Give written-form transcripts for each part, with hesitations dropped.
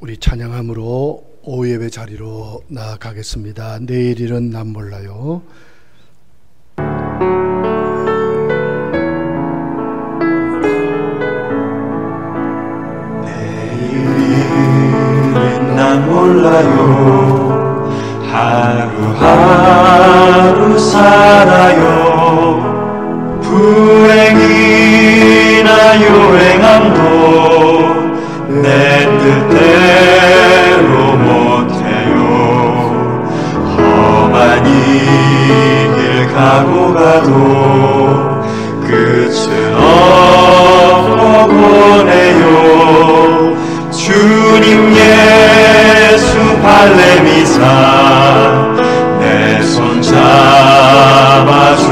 우리 찬양함으로 오예배 자리로 나아가겠습니다. 내일 일은 난 몰라요. 내일은 난 몰라요. 하루하루 살아요. 불행이나 요행함도 내 뜻대로 못해요. 험한 이 길 가고 가도 끝은 없고 보내요. 주님 예수 발레미사 내 손 잡아주소서.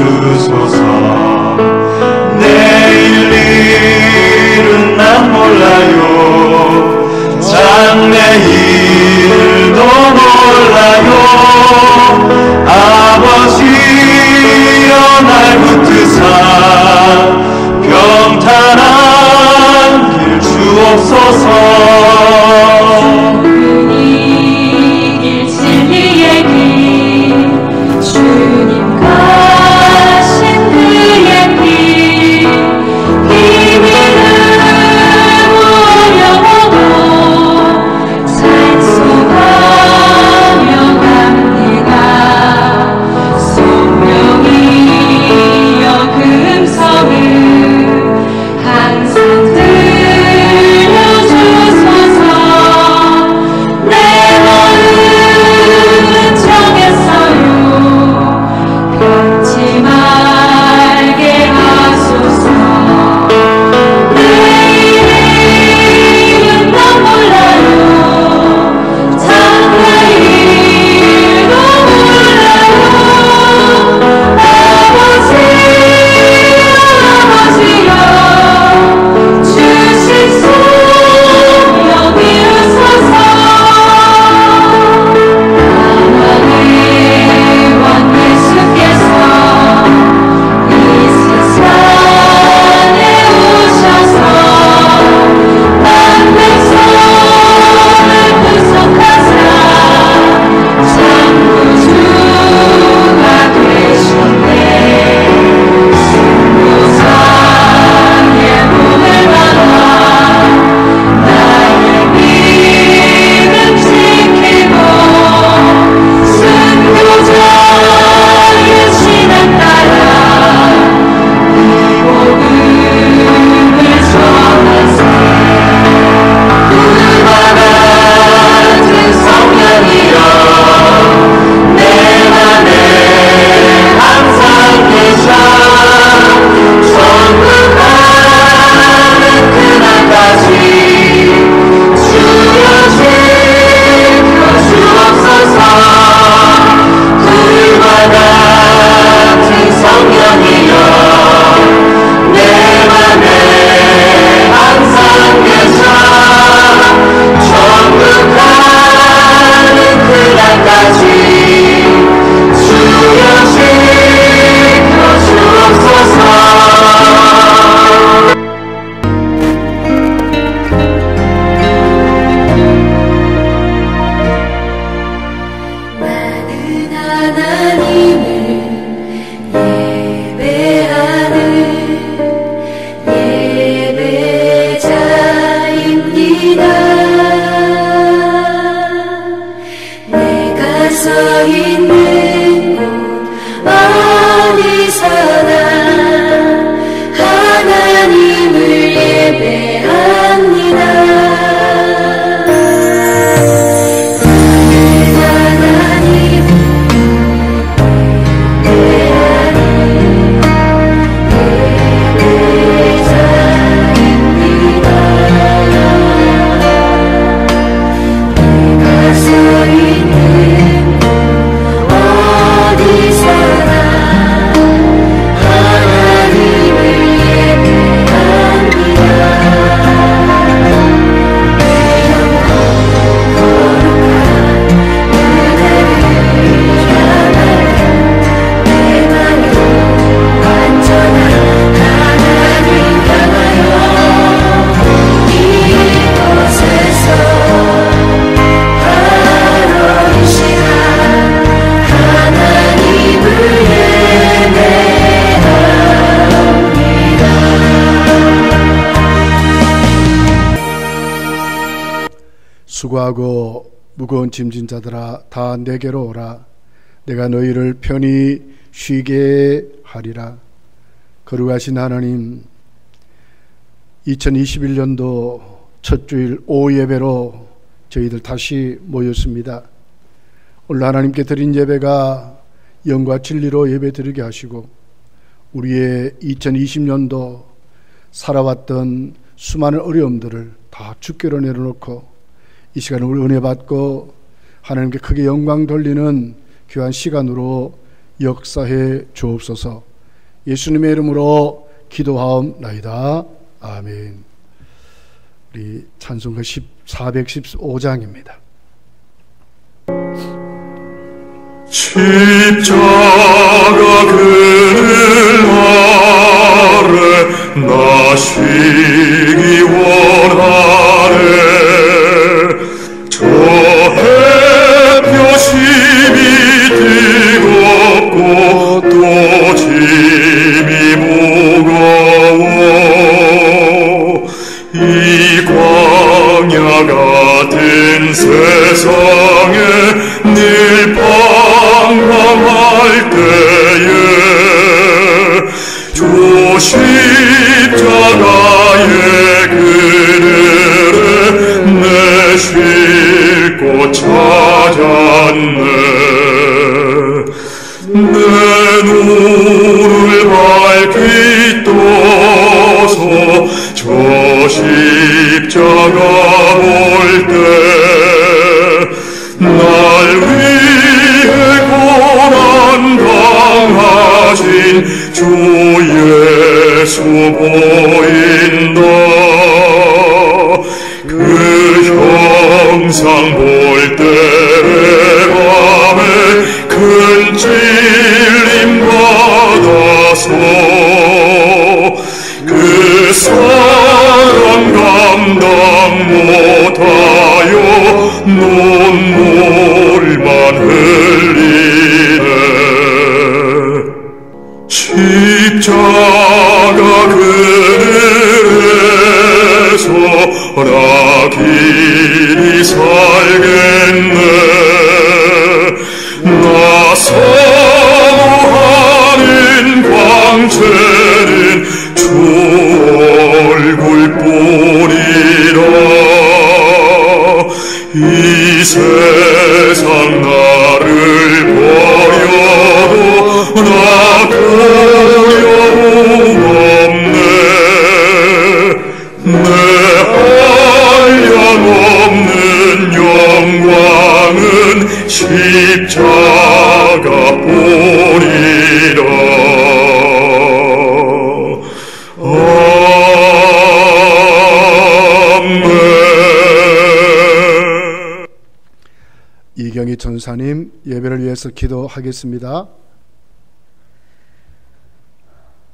내일 일은 난 몰라요. 장래일도 몰라요. 아버지여 날 붙드사 평탄한 길 주옵소서. 주님이 길 진리의 길 주님 가신 그의 길 비밀은 어려워도 찬송하며 갑니다. 성령이여 금세 수고하고 무거운 짐진 자들아 다 내게로 오라. 내가 너희를 편히 쉬게 하리라. 거룩하신 하나님, 2021년도 첫 주일 오후 예배로 저희들 다시 모였습니다. 오늘 하나님께 드린 예배가 영과 진리로 예배 드리게 하시고 우리의 2020년도 살아왔던 수많은 어려움들을 다 주께로 내려놓고 이 시간을 우리 은혜 받고 하나님께 크게 영광 돌리는 귀한 시간으로 역사해 주옵소서. 예수님의 이름으로 기도하옵나이다. 아멘. 우리 찬송가 415장입니다. 십자가 그늘 아래 나 쉬기 원하네. 저 햇볕이 뜨겁고 또 짐이 무거워. 이 광야 같은 세상에 늘 방황할 때에 주 십자가의 그늘에 내 쉴 곳 찾았네. 내 눈을 밝히 떠서 저 십자가 볼 때 날 위해 고난 당하신 주 예수 보인다. 그 형상 볼 때의 밤에 큰 찔림 받아서 그 사랑 감당 못하여 눈물만 흘리네. 십자가 그늘에서 나 길이 살겠네. 나 사모하는 광채는 주 얼굴뿐이라. 이 세상 나를 버려도 나 두려움 없네. 내 한량없는 영광은 십자가뿐이라. 이경희 전사님 예배를 위해서 기도하겠습니다.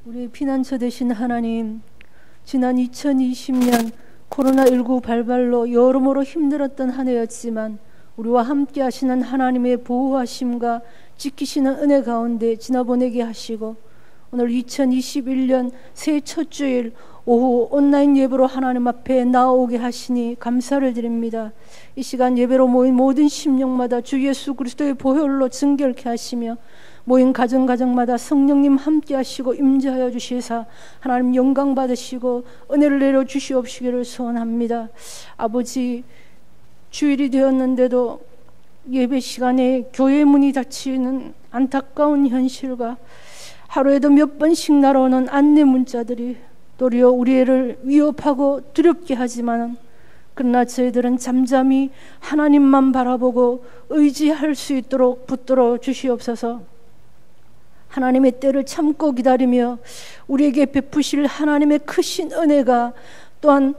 우리 피난처 되신 하나님, 지난 2020년 코로나19 발발로 여러모로 힘들었던 한 해였지만 우리와 함께 하시는 하나님의 보호하심과 지키시는 은혜 가운데 지나보내게 하시고 오늘 2021년 새해 첫 주일 오후 온라인 예배로 하나님 앞에 나오게 하시니 감사를 드립니다. 이 시간 예배로 모인 모든 심령마다 주 예수 그리스도의 보혈로 정결케 하시며 모인 가정마다 성령님 함께 하시고 임재하여 주시사 하나님 영광 받으시고 은혜를 내려 주시옵시기를 소원합니다. 아버지, 주일이 되었는데도 예배 시간에 교회 문이 닫히는 안타까운 현실과 하루에도 몇 번씩 날아오는 안내 문자들이 도리어 우리를 위협하고 두렵게 하지만 그러나 저희들은 잠잠히 하나님만 바라보고 의지할 수 있도록 붙들어 주시옵소서. 하나님의 때를 참고 기다리며 우리에게 베푸실 하나님의 크신 은혜가 또한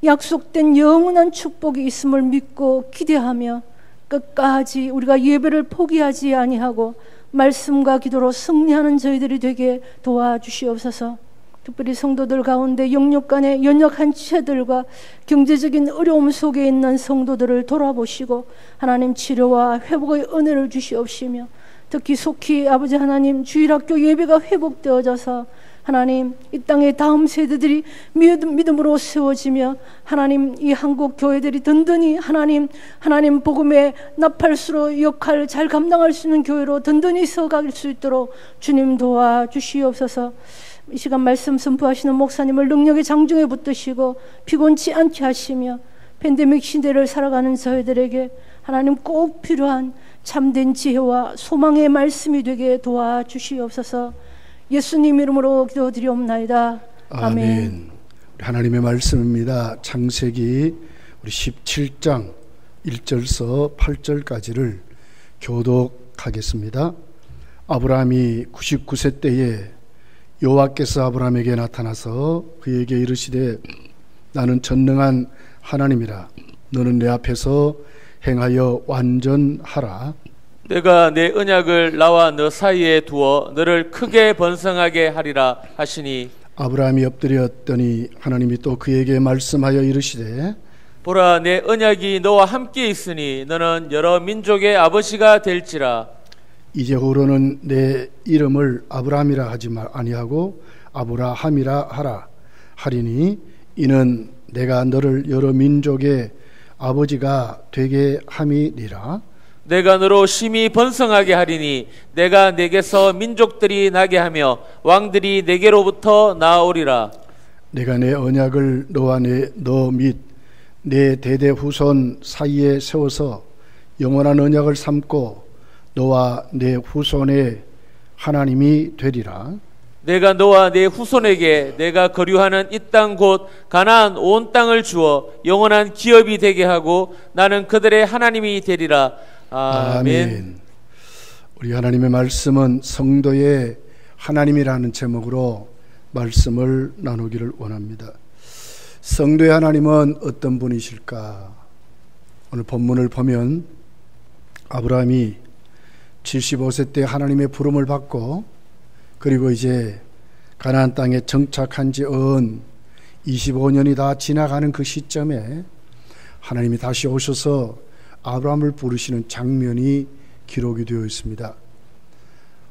약속된 영원한 축복이 있음을 믿고 기대하며 끝까지 우리가 예배를 포기하지 아니하고 말씀과 기도로 승리하는 저희들이 되게 도와주시옵소서. 특별히 성도들 가운데 영육간의 연약한 지체들과 경제적인 어려움 속에 있는 성도들을 돌아보시고 하나님 치료와 회복의 은혜를 주시옵시며 특히 속히 아버지 하나님 주일학교 예배가 회복되어져서 하나님, 이 땅의 다음 세대들이 믿음으로 세워지며 하나님, 이 한국 교회들이 든든히 하나님 복음의 나팔수로 역할 잘 감당할 수 있는 교회로 든든히 서갈 수 있도록 주님 도와주시옵소서. 이 시간 말씀 선포하시는 목사님을 능력의 장중에 붙드시고 피곤치 않게 하시며 팬데믹 시대를 살아가는 저희들에게 하나님 꼭 필요한 참된 지혜와 소망의 말씀이 되게 도와주시옵소서. 예수님 이름으로 기도드리옵나이다. 아멘. 하나님의 말씀입니다. 창세기 우리 17장 1절서 8절까지를 교독하겠습니다. 아브라함이 99세 때에 여호와께서 아브라함에게 나타나서 그에게 이르시되 나는 전능한 하나님이라. 너는 내 앞에서 행하여 완전하라. 내가 내 언약을 나와 너 사이에 두어 너를 크게 번성하게 하리라 하시니 아브라함이 엎드렸더니 하나님이 또 그에게 말씀하여 이르시되 보라, 내 언약이 너와 함께 있으니 너는 여러 민족의 아버지가 될지라. 이제후로는 내 이름을 아브라함이라 하지 아니하고 아브라함이라 하라 하리니 이는 내가 너를 여러 민족의 아버지가 되게 함이니라. 내가 너로 심히 번성하게 하리니 내가 내게서 민족들이 나게 하며 왕들이 내게로부터 나오리라. 내가 내 언약을 너와 너 및 내 대대 후손 사이에 세워서 영원한 언약을 삼고 너와 내 후손의 하나님이 되리라. 내가 너와 내 후손에게 내가 거류하는 이 땅 곧 가나안 온 땅을 주어 영원한 기업이 되게 하고 나는 그들의 하나님이 되리라. 아멘. 우리 하나님의 말씀은 성도의 하나님이라는 제목으로 말씀을 나누기를 원합니다. 성도의 하나님은 어떤 분이실까? 오늘 본문을 보면 아브라함이 75세 때 하나님의 부름을 받고 그리고 이제 가나안 땅에 정착한 지 은 25년이 다 지나가는 그 시점에 하나님이 다시 오셔서 아브라함을 부르시는 장면이 기록이 되어 있습니다.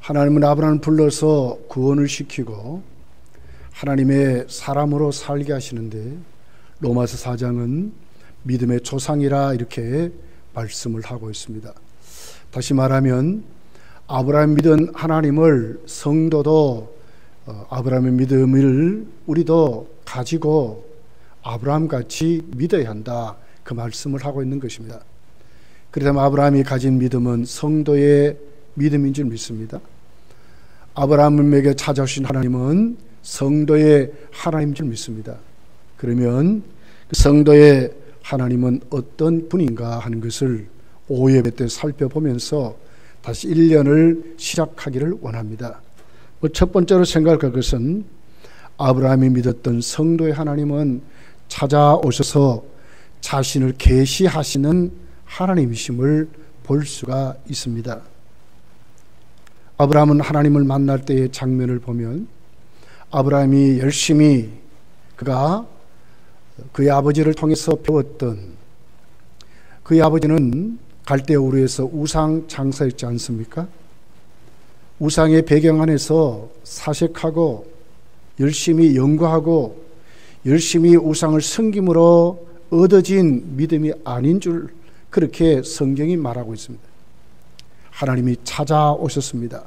하나님은 아브라함을 불러서 구원을 시키고 하나님의 사람으로 살게 하시는데 로마서 4장은 믿음의 조상이라 이렇게 말씀을 하고 있습니다. 다시 말하면 아브라함이 믿은 하나님을 성도도 아브라함의 믿음을 우리도 가지고 아브라함같이 믿어야 한다, 그 말씀을 하고 있는 것입니다. 그렇다면 아브라함이 가진 믿음은 성도의 믿음인 줄 믿습니다. 아브라함에게 찾아오신 하나님은 성도의 하나님인 줄 믿습니다. 그러면 그 성도의 하나님은 어떤 분인가 하는 것을 오예배 때 살펴보면서 다시 1년을 시작하기를 원합니다. 첫 번째로 생각할 것은 아브라함이 믿었던 성도의 하나님은 찾아오셔서 자신을 계시하시는 하나님이심을 볼 수가 있습니다. 아브라함은 하나님을 만날 때의 장면을 보면 아브라함이 열심히 그가 그의 아버지를 통해서 배웠던, 그의 아버지는 갈대아 우르에서 우상 장사였지 않습니까? 우상의 배경 안에서 사색하고 열심히 연구하고 열심히 우상을 섬김으로 얻어진 믿음이 아닌 줄 그렇게 성경이 말하고 있습니다. 하나님이 찾아오셨습니다.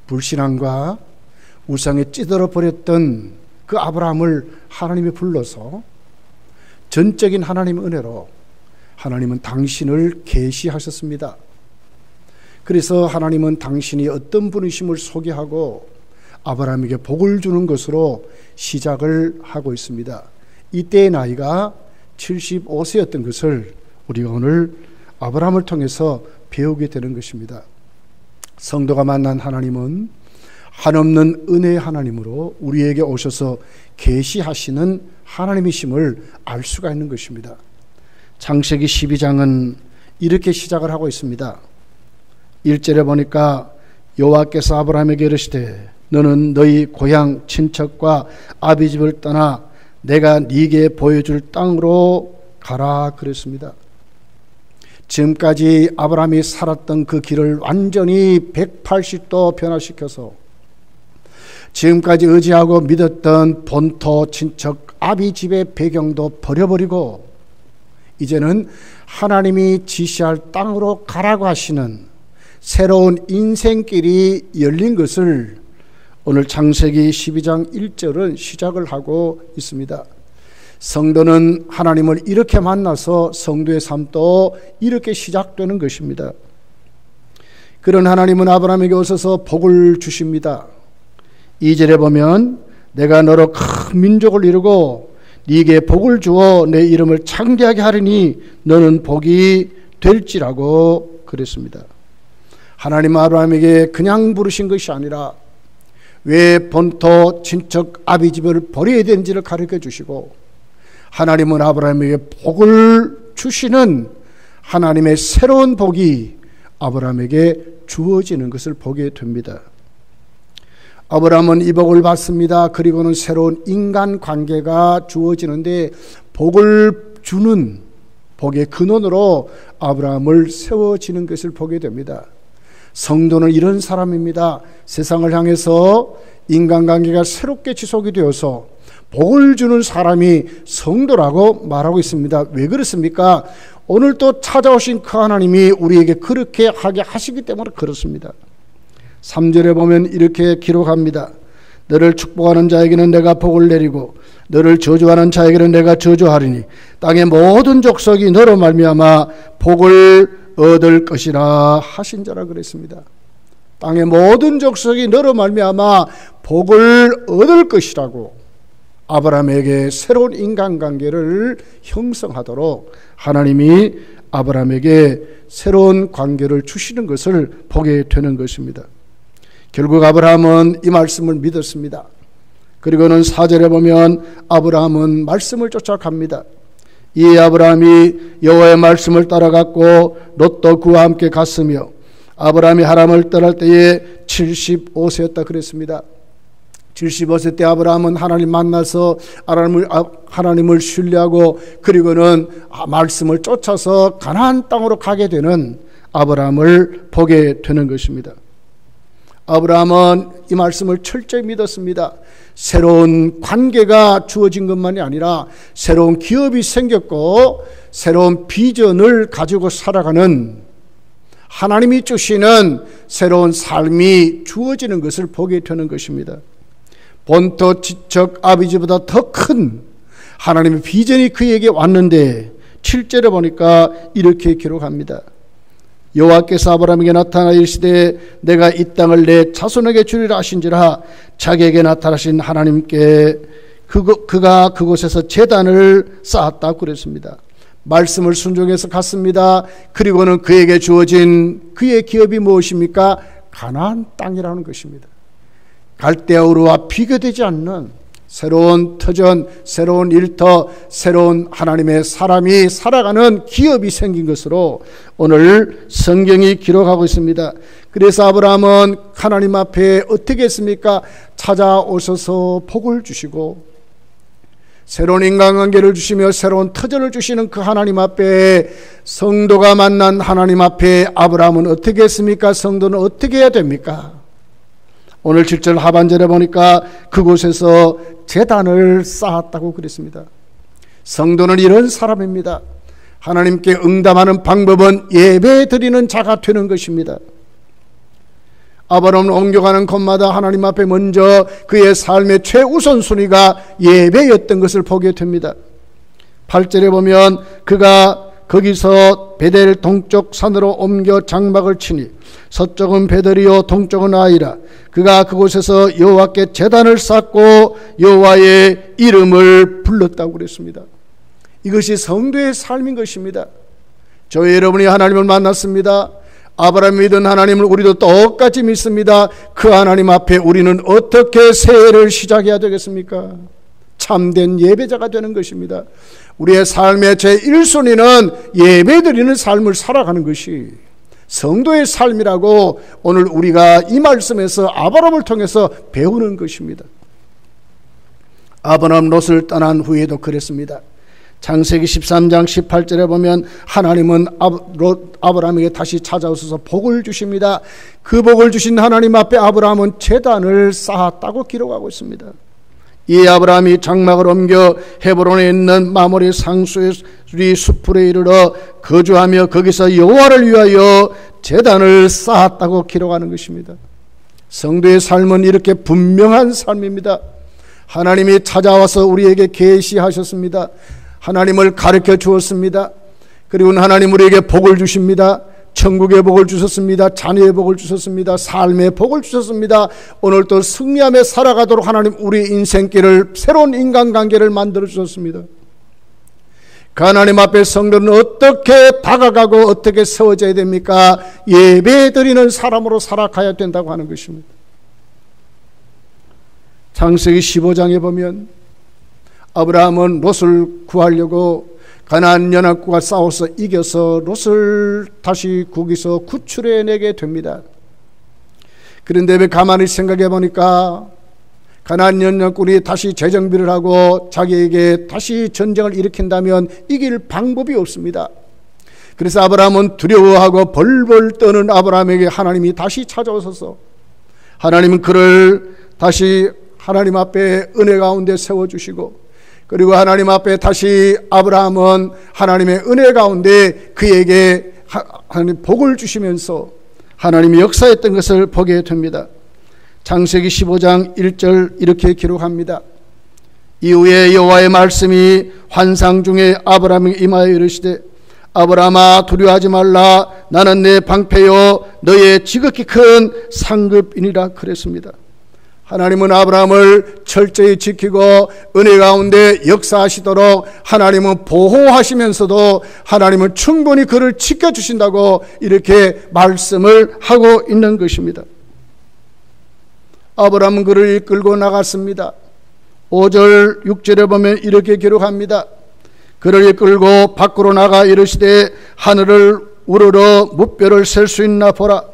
불신앙과 우상에 찌들어 버렸던 그 아브라함을 하나님이 불러서 전적인 하나님의 은혜로 하나님은 당신을 계시하셨습니다. 그래서 하나님은 당신이 어떤 분이심을 소개하고 아브라함에게 복을 주는 것으로 시작을 하고 있습니다. 이때의 나이가 75세였던 것을 우리가 오늘 아브라함을 통해서 배우게 되는 것입니다. 성도가 만난 하나님은 한없는 은혜의 하나님으로 우리에게 오셔서 계시하시는 하나님이심을 알 수가 있는 것입니다. 창세기 12장은 이렇게 시작을 하고 있습니다. 1절에 보니까 여호와께서 아브라함에게 이르시되 너는 너희 고향 친척과 아비 집을 떠나 내가 네게 보여줄 땅으로 가라 그랬습니다. 지금까지 아브라함이 살았던 그 길을 완전히 180도 변화시켜서 지금까지 의지하고 믿었던 본토 친척 아비 집의 배경도 버려버리고 이제는 하나님이 지시할 땅으로 가라고 하시는 새로운 인생길이 열린 것을 오늘 창세기 12장 1절은 시작을 하고 있습니다. 성도는 하나님을 이렇게 만나서 성도의 삶도 이렇게 시작되는 것입니다. 그런 하나님은 아브라함에게 오셔서 복을 주십니다. 2절에 보면 내가 너로 큰 민족을 이루고 네게 복을 주어 내 이름을 창대하게 하리니 너는 복이 될지라고 그랬습니다. 하나님은 아브라함에게 그냥 부르신 것이 아니라 왜 본토 친척 아비 집을 버려야 되는지를 가르쳐 주시고 하나님은 아브라함에게 복을 주시는 하나님의 새로운 복이 아브라함에게 주어지는 것을 보게 됩니다. 아브라함은 이 복을 받습니다. 그리고는 새로운 인간관계가 주어지는데 복을 주는 복의 근원으로 아브라함을 세워지는 것을 보게 됩니다. 성도는 이런 사람입니다. 세상을 향해서 인간관계가 새롭게 지속이 되어서 복을 주는 사람이 성도라고 말하고 있습니다. 왜 그렇습니까? 오늘 또 찾아오신 그 하나님이 우리에게 그렇게 하게 하시기 때문에 그렇습니다. 3절에 보면 이렇게 기록합니다. 너를 축복하는 자에게는 내가 복을 내리고 너를 저주하는 자에게는 내가 저주하리니 땅의 모든 족속이 너로 말미암아 복을 얻을 것이라 하신 자라 그랬습니다. 땅의 모든 족속이 너로 말미암아 복을 얻을 것이라고 아브라함에게 새로운 인간관계를 형성하도록 하나님이 아브라함에게 새로운 관계를 주시는 것을 보게 되는 것입니다. 결국 아브라함은 이 말씀을 믿었습니다. 그리고는 4절에 보면 아브라함은 말씀을 쫓아갑니다. 이 아브라함이 여호와의 말씀을 따라갔고 롯도 그와 함께 갔으며 아브라함이 하람을 떠날 때에 75세였다 그랬습니다. 75세 때 아브라함은 하나님 만나서 하나님을 신뢰하고 그리고는 말씀을 쫓아서 가나안 땅으로 가게 되는 아브라함을 보게 되는 것입니다. 아브라함은 이 말씀을 철저히 믿었습니다. 새로운 관계가 주어진 것만이 아니라 새로운 기업이 생겼고 새로운 비전을 가지고 살아가는 하나님이 주시는 새로운 삶이 주어지는 것을 보게 되는 것입니다. 본토 친척 아비지보다 더 큰 하나님의 비전이 그에게 왔는데 7절에 보니까 이렇게 기록합니다. 여호와께서 아브라함에게 나타나 이르시되 내가 이 땅을 내 자손에게 주리라 하신지라 자기에게 나타나신 하나님께 그가 그곳에서 제단을 쌓았다고 그랬습니다. 말씀을 순종해서 갔습니다. 그리고는 그에게 주어진 그의 기업이 무엇입니까? 가나안 땅이라는 것입니다. 갈대아우르와 비교되지 않는 새로운 터전, 새로운 일터, 새로운 하나님의 사람이 살아가는 기업이 생긴 것으로 오늘 성경이 기록하고 있습니다. 그래서 아브라함은 하나님 앞에 어떻게 했습니까? 찾아오셔서 복을 주시고 새로운 인간관계를 주시며 새로운 터전을 주시는 그 하나님 앞에 성도가 만난 하나님 앞에 아브라함은 어떻게 했습니까? 성도는 어떻게 해야 됩니까? 오늘 7절 하반절에 보니까 그곳에서 제단을 쌓았다고 그랬습니다. 성도는 이런 사람입니다. 하나님께 응답하는 방법은 예배 드리는 자가 되는 것입니다. 아브라함은 옮겨가는 곳마다 하나님 앞에 먼저 그의 삶의 최우선순위가 예배였던 것을 보게 됩니다. 8절에 보면 그가 거기서 베델 동쪽 산으로 옮겨 장막을 치니 서쪽은 베델이요 동쪽은 아이라 그가 그곳에서 여호와께 제단을 쌓고 여호와의 이름을 불렀다고 그랬습니다. 이것이 성도의 삶인 것입니다. 저희 여러분이 하나님을 만났습니다. 아브라함이 믿은 하나님을 우리도 똑같이 믿습니다. 그 하나님 앞에 우리는 어떻게 새해를 시작해야 되겠습니까? 참된 예배자가 되는 것입니다. 우리의 삶의 제1순위는 예배드리는 삶을 살아가는 것이 성도의 삶이라고 오늘 우리가 이 말씀에서 아브라함을 통해서 배우는 것입니다. 아브라함 롯을 떠난 후에도 그랬습니다. 창세기 13장 18절에 보면 하나님은 아브라함에게 다시 찾아오셔서 복을 주십니다. 그 복을 주신 하나님 앞에 아브라함은 제단을 쌓았다고 기록하고 있습니다. 이 아브라함이 장막을 옮겨 헤브론에 있는 마모리 상수의 숲에 이르러 거주하며 거기서 여호와를 위하여 제단을 쌓았다고 기록하는 것입니다. 성도의 삶은 이렇게 분명한 삶입니다. 하나님이 찾아와서 우리에게 계시하셨습니다. 하나님을 가르쳐 주었습니다. 그리고 하나님 우리에게 복을 주십니다. 천국의 복을 주셨습니다. 자녀의 복을 주셨습니다. 삶의 복을 주셨습니다. 오늘 또 승리하며 살아가도록 하나님 우리 인생길을 새로운 인간관계를 만들어 주셨습니다. 그 하나님 앞에 성도는 어떻게 다가가고 어떻게 세워져야 됩니까? 예배드리는 사람으로 살아가야 된다고 하는 것입니다. 창세기 15장에 보면 아브라함은 롯을 구하려고 가나안 연합국과 싸워서 이겨서 롯을 다시 거기서 구출해내게 됩니다. 그런데 왜 가만히 생각해 보니까 가나안 연합국이 다시 재정비를 하고 자기에게 다시 전쟁을 일으킨다면 이길 방법이 없습니다. 그래서 아브라함은 두려워하고 벌벌 떠는 아브라함에게 하나님이 다시 찾아오셔서 하나님은 그를 다시 하나님 앞에 은혜 가운데 세워주시고 그리고 하나님 앞에 다시 아브라함은 하나님의 은혜 가운데 그에게 하나님 복을 주시면서 하나님이 역사했던 것을 보게 됩니다. 창세기 15장 1절 이렇게 기록합니다. 이후에 여호와의 말씀이 환상 중에 아브라함에게 임하여 이르시되 아브라함아 두려워하지 말라 나는 내 방패요 너의 지극히 큰 상급이니라 그랬습니다. 하나님은 아브라함을 철저히 지키고 은혜 가운데 역사하시도록 하나님은 보호하시면서도 하나님은 충분히 그를 지켜주신다고 이렇게 말씀을 하고 있는 것입니다. 아브라함은 그를 이끌고 나갔습니다. 5절 6절에 보면 이렇게 기록합니다. 그를 이끌고 밖으로 나가 이르시되 하늘을 우러러 무뼈를 셀 수 있나 보라.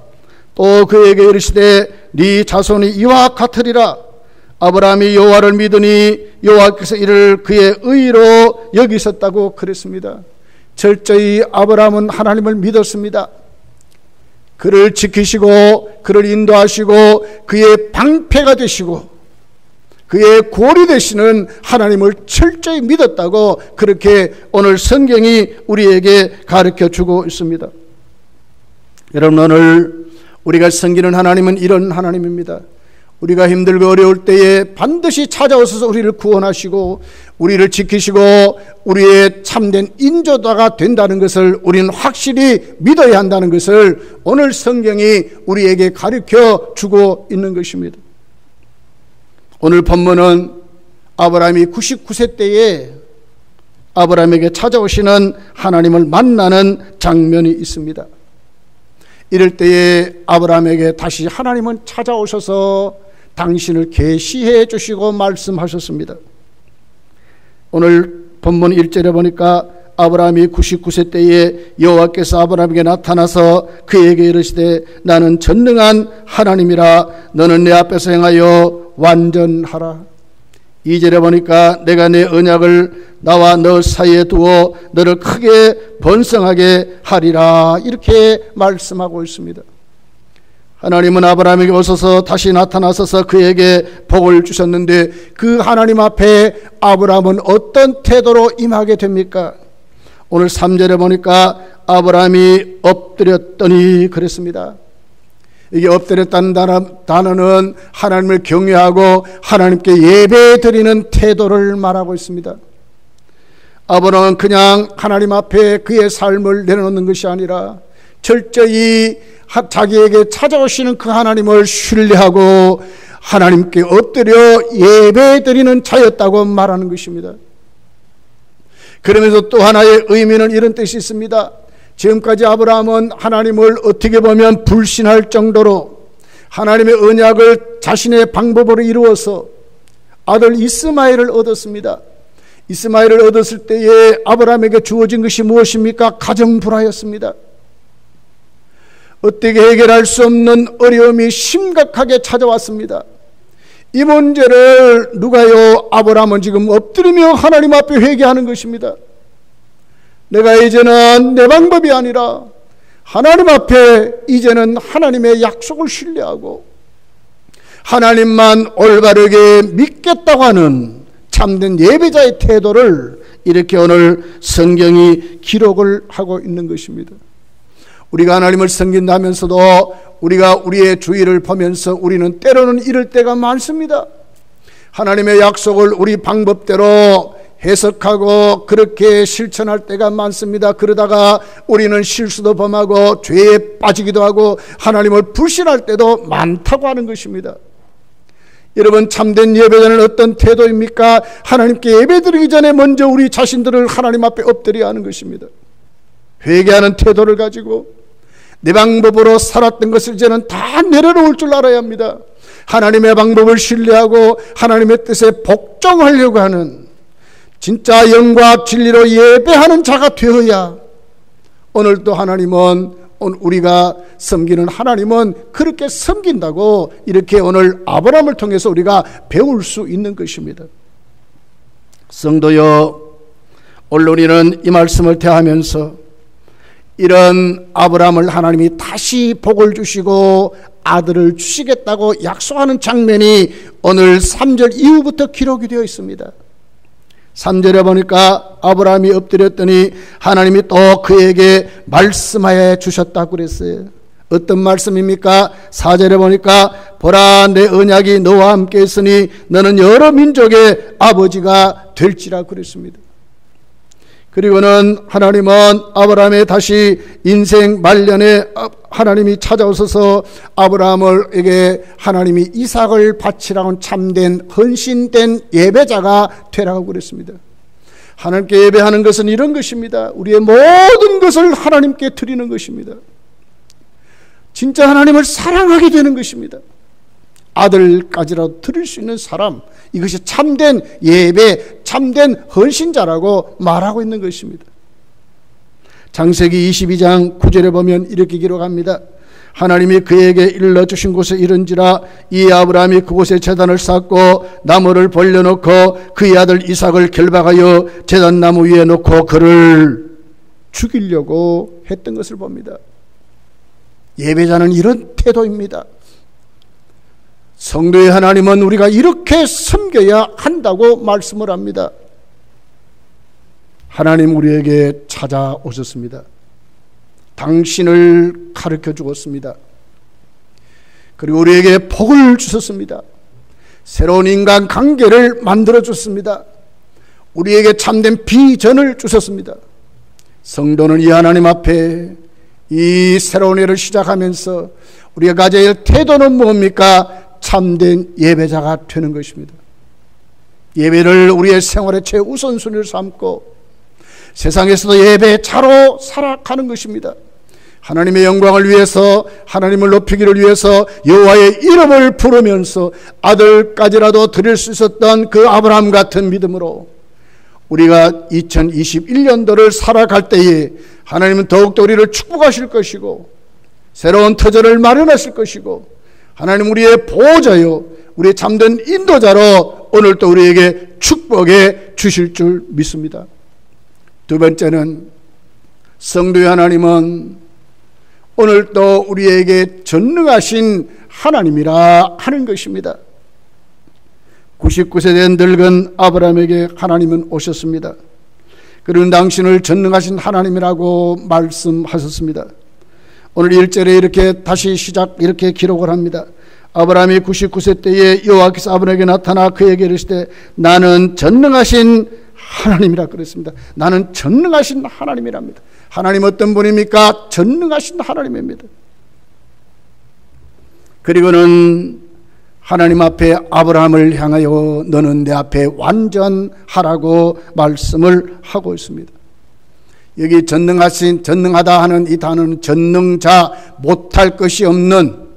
또 그에게 이르시되 네 자손이 이와 같으리라. 아브라함이 여호와를 믿으니 여호와께서 이를 그의 의로 여기셨다고 그랬습니다. 철저히 아브라함은 하나님을 믿었습니다. 그를 지키시고 그를 인도하시고 그의 방패가 되시고 그의 골이 되시는 하나님을 철저히 믿었다고 그렇게 오늘 성경이 우리에게 가르쳐주고 있습니다. 여러분 오늘 우리가 섬기는 하나님은 이런 하나님입니다. 우리가 힘들고 어려울 때에 반드시 찾아오셔서 우리를 구원하시고 우리를 지키시고 우리의 참된 인도자가 된다는 것을 우리는 확실히 믿어야 한다는 것을 오늘 성경이 우리에게 가르쳐 주고 있는 것입니다. 오늘 본문은 아브라함이 99세 때에 아브라함에게 찾아오시는 하나님을 만나는 장면이 있습니다. 이럴 때에 아브라함에게 다시 하나님은 찾아오셔서 당신을 계시해 주시고 말씀하셨습니다. 오늘 본문 1절에 보니까 아브라함이 99세 때에 여호와께서 아브라함에게 나타나서 그에게 이르시되 나는 전능한 하나님이라 너는 내 앞에서 행하여 완전하라. 2절에 보니까 내가 내 언약을 나와 너 사이에 두어 너를 크게 번성하게 하리라 이렇게 말씀하고 있습니다. 하나님은 아브라함에게 오셔서 다시 나타나셔서 그에게 복을 주셨는데 그 하나님 앞에 아브라함은 어떤 태도로 임하게 됩니까? 오늘 3절에 보니까 아브라함이 엎드렸더니 그랬습니다. 이게 엎드렸다는 단어는 하나님을 경외하고 하나님께 예배드리는 태도를 말하고 있습니다. 아브라함은 그냥 하나님 앞에 그의 삶을 내려놓는 것이 아니라 철저히 자기에게 찾아오시는 그 하나님을 신뢰하고 하나님께 엎드려 예배드리는 자였다고 말하는 것입니다. 그러면서 또 하나의 의미는 이런 뜻이 있습니다. 지금까지 아브라함은 하나님을 어떻게 보면 불신할 정도로 하나님의 언약을 자신의 방법으로 이루어서 아들 이스마엘을 얻었습니다. 이스마엘을 얻었을 때에 아브라함에게 주어진 것이 무엇입니까? 가정불화였습니다. 어떻게 해결할 수 없는 어려움이 심각하게 찾아왔습니다. 이 문제를 누가요? 아브라함은 지금 엎드리며 하나님 앞에 회개하는 것입니다. 내가 이제는 내 방법이 아니라 하나님 앞에 이제는 하나님의 약속을 신뢰하고 하나님만 올바르게 믿겠다고 하는 참된 예배자의 태도를 이렇게 오늘 성경이 기록을 하고 있는 것입니다. 우리가 하나님을 섬긴다면서도 우리가 우리의 주위를 보면서 우리는 때로는 이럴 때가 많습니다. 하나님의 약속을 우리 방법대로 해석하고 그렇게 실천할 때가 많습니다. 그러다가 우리는 실수도 범하고 죄에 빠지기도 하고 하나님을 불신할 때도 많다고 하는 것입니다. 여러분, 참된 예배자는 어떤 태도입니까? 하나님께 예배드리기 전에 먼저 우리 자신들을 하나님 앞에 엎드려야 하는 것입니다. 회개하는 태도를 가지고 내 방법으로 살았던 것을 이제는 다 내려놓을 줄 알아야 합니다. 하나님의 방법을 신뢰하고 하나님의 뜻에 복종하려고 하는 진짜 영과 진리로 예배하는 자가 되어야 오늘도 하나님은 우리가 섬기는 하나님은 그렇게 섬긴다고 이렇게 오늘 아브라함을 통해서 우리가 배울 수 있는 것입니다. 성도여, 오늘 우리는 이 말씀을 대하면서 이런 아브라함을 하나님이 다시 복을 주시고 아들을 주시겠다고 약속하는 장면이 오늘 3절 이후부터 기록이 되어 있습니다. 3절에 보니까 아브라함이 엎드렸더니 하나님이 또 그에게 말씀하여 주셨다고 그랬어요. 어떤 말씀입니까? 4절에 보니까 보라, 내 언약이 너와 함께 있으니 너는 여러 민족의 아버지가 될지라 그랬습니다. 그리고는 하나님은 아브라함의 다시 인생 말년에 하나님이 찾아오셔서 아브라함에게 하나님이 이삭을 바치라고 참된 헌신된 예배자가 되라고 그랬습니다. 하나님께 예배하는 것은 이런 것입니다. 우리의 모든 것을 하나님께 드리는 것입니다. 진짜 하나님을 사랑하게 되는 것입니다. 아들까지라도 드릴 수 있는 사람, 이것이 참된 예배, 참된 헌신자라고 말하고 있는 것입니다. 창세기 22장 9절에 보면 이렇게 기록합니다. 하나님이 그에게 일러주신 곳에 이른지라 이 아브라함이 그곳에 제단을 쌓고 나무를 벌려놓고 그의 아들 이삭을 결박하여 제단나무 위에 놓고 그를 죽이려고 했던 것을 봅니다. 예배자는 이런 태도입니다. 성도의 하나님은 우리가 이렇게 섬겨야 한다고 말씀을 합니다. 하나님 우리에게 찾아오셨습니다. 당신을 가르쳐 주었습니다. 그리고 우리에게 복을 주셨습니다. 새로운 인간 관계를 만들어 줬습니다. 우리에게 참된 비전을 주셨습니다. 성도는 이 하나님 앞에 이 새로운 해를 시작하면서 우리가 가져야 할 태도는 뭡니까? 참된 예배자가 되는 것입니다. 예배를 우리의 생활의 최우선순위를 삼고 세상에서도 예배자로 살아가는 것입니다. 하나님의 영광을 위해서, 하나님을 높이기를 위해서 여호와의 이름을 부르면서 아들까지라도 드릴 수 있었던 그 아브라함 같은 믿음으로 우리가 2021년도를 살아갈 때에 하나님은 더욱더 우리를 축복하실 것이고 새로운 터전을 마련하실 것이고 하나님 우리의 보호자요, 우리의 참된 인도자로 오늘도 우리에게 축복해 주실 줄 믿습니다. 두 번째는 성도의 하나님은 오늘도 우리에게 전능하신 하나님이라 하는 것입니다. 99세 된 늙은 아브라함에게 하나님은 오셨습니다. 그리고 당신을 전능하신 하나님이라고 말씀하셨습니다. 오늘 1절에 이렇게 다시 이렇게 기록을 합니다. 아브라함이 99세 때에 여호와께서 아브라함에게 나타나 그에게 이르시되 나는 전능하신 하나님이라 그랬습니다. 나는 전능하신 하나님이랍니다. 하나님 어떤 분입니까? 전능하신 하나님입니다. 그리고는 하나님 앞에 아브라함을 향하여 너는 내 앞에 완전하라고 말씀을 하고 있습니다. 여기 전능하다 하는 이 단어는 전능자, 못할 것이 없는,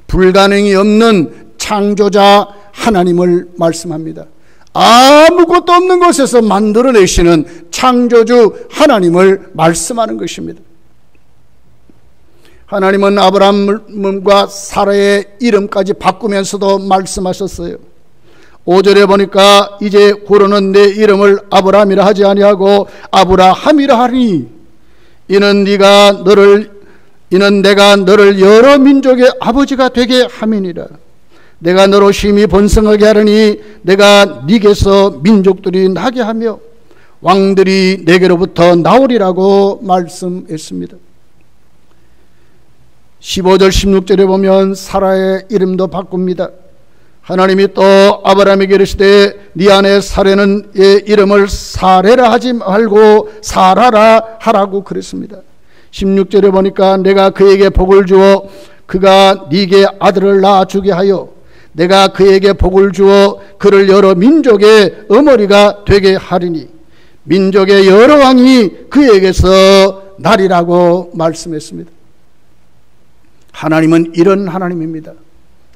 불가능이 없는 창조자 하나님을 말씀합니다. 아무것도 없는 곳에서 만들어내시는 창조주 하나님을 말씀하는 것입니다. 하나님은 아브라함과 사라의 이름까지 바꾸면서도 말씀하셨어요. 5절에 보니까 이제 후로는 내 이름을 아브라함이라 하지 아니하고 아브라함이라 하리니 이는 내가 너를 여러 민족의 아버지가 되게 함이니라. 내가 너로 심히 번성하게 하려니 내가 네게서 민족들이 나게 하며 왕들이 내게로부터 나오리라고 말씀했습니다. 15절 16절에 보면 사라의 이름도 바꿉니다. 하나님이 또 아브라함에게 이르시되 네 아내 사레는 이름을 사레라 하지 말고 사라라 하라고 그랬습니다. 16절에 보니까 내가 그에게 복을 주어 그가 네게 아들을 낳아주게 하여 내가 그에게 복을 주어 그를 여러 민족의 어머니가 되게 하리니 민족의 여러 왕이 그에게서 나리라고 말씀했습니다. 하나님은 이런 하나님입니다.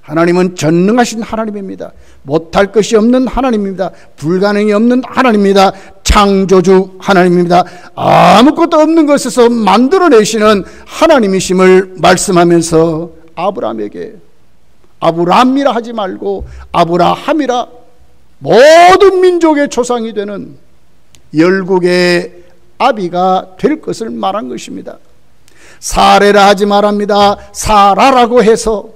하나님은 전능하신 하나님입니다. 못할 것이 없는 하나님입니다. 불가능이 없는 하나님입니다. 창조주 하나님입니다. 아무것도 없는 것에서 만들어내시는 하나님이심을 말씀하면서 아브라함에게 아브람이라 하지 말고 아브라함이라 모든 민족의 조상이 되는 열국의 아비가 될 것을 말한 것입니다. 사레라 하지 말합니다. 사라라고 해서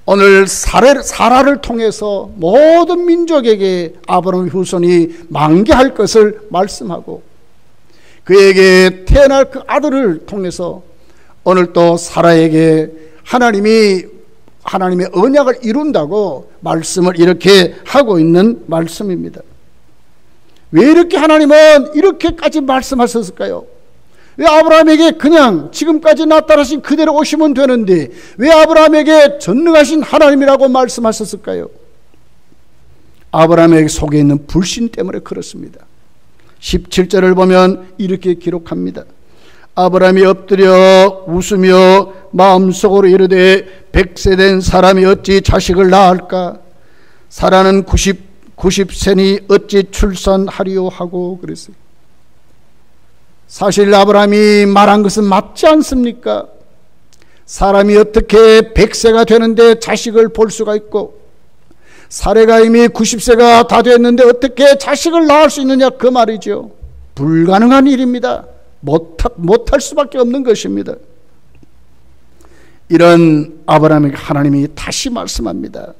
오늘 사라를 통해서 모든 민족에게 아브라함의 후손이 만개할 것을 말씀하고 그에게 태어날 그 아들을 통해서 오늘 또 사라에게 하나님의 언약을 이룬다고 말씀을 이렇게 하고 있는 말씀입니다. 왜 이렇게 하나님은 이렇게까지 말씀하셨을까요? 왜 아브라함에게 그냥 지금까지 나타나신 그대로 오시면 되는데 왜 아브라함에게 전능하신 하나님이라고 말씀하셨을까요? 아브라함에게 속에 있는 불신 때문에 그렇습니다. 17절을 보면 이렇게 기록합니다. 아브라함이 엎드려 웃으며 마음속으로 이르되 100세 된 사람이 어찌 자식을 낳을까? 사라는 90세니 어찌 출산하리요 하고 그랬어요. 사실 아브라함이 말한 것은 맞지 않습니까? 사람이 어떻게 100세가 되는데 자식을 볼 수가 있고 사례가 이미 90세가 다 됐는데 어떻게 자식을 낳을 수 있느냐 그 말이죠. 불가능한 일입니다. 못할 수밖에 없는 것입니다. 이런 아브라함에게 하나님이 다시 말씀합니다.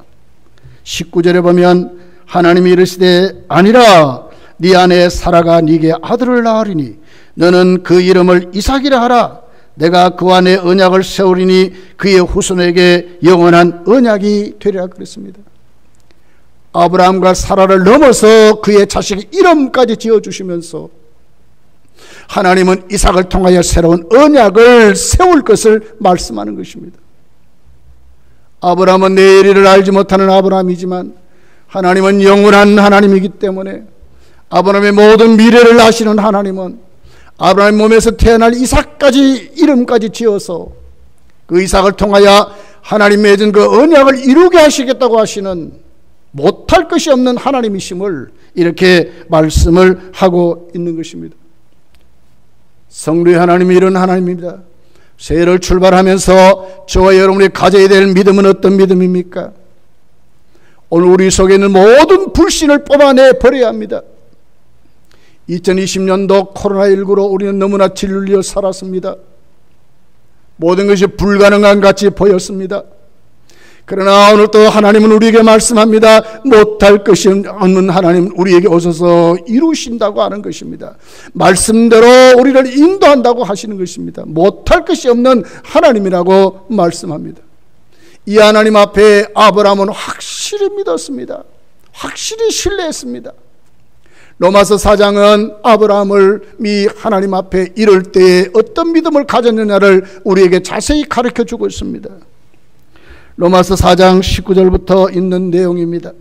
19절에 보면 하나님이 이르시되 아니라 네 아내 사라가 네게 아들을 낳으리니 너는 그 이름을 이삭이라 하라. 내가 그와 내 언약을 세우리니 그의 후손에게 영원한 언약이 되리라 그랬습니다. 아브라함과 사라를 넘어서 그의 자식의 이름까지 지어주시면서 하나님은 이삭을 통하여 새로운 언약을 세울 것을 말씀하는 것입니다. 아브라함은 내일을 알지 못하는 아브라함이지만 하나님은 영원한 하나님이기 때문에 아브라함의 모든 미래를 아시는 하나님은 아브라함의 몸에서 태어날 이삭까지 이름까지 지어서 그 이삭을 통하여 하나님 맺은 그 언약을 이루게 하시겠다고 하시는 못할 것이 없는 하나님이심을 이렇게 말씀을 하고 있는 것입니다. 성도의 하나님이 이런 하나님입니다. 새해를 출발하면서 저와 여러분이 가져야 될 믿음은 어떤 믿음입니까? 오늘 우리 속에 있는 모든 불신을 뽑아내 버려야 합니다. 2020년도 코로나19로 우리는 너무나 짓눌려 살았습니다. 모든 것이 불가능한 같이 보였습니다. 그러나 오늘 또 하나님은 우리에게 말씀합니다. 못할 것이 없는 하나님은 우리에게 오셔서 이루신다고 하는 것입니다. 말씀대로 우리를 인도한다고 하시는 것입니다. 못할 것이 없는 하나님이라고 말씀합니다. 이 하나님 앞에 아브라함은 확실히 믿었습니다. 확실히 신뢰했습니다. 로마서 4장은 아브라함을 하나님 앞에 이럴 때에 어떤 믿음을 가졌느냐를 우리에게 자세히 가르쳐주고 있습니다. 로마서 4장 19절부터 있는 내용입니다.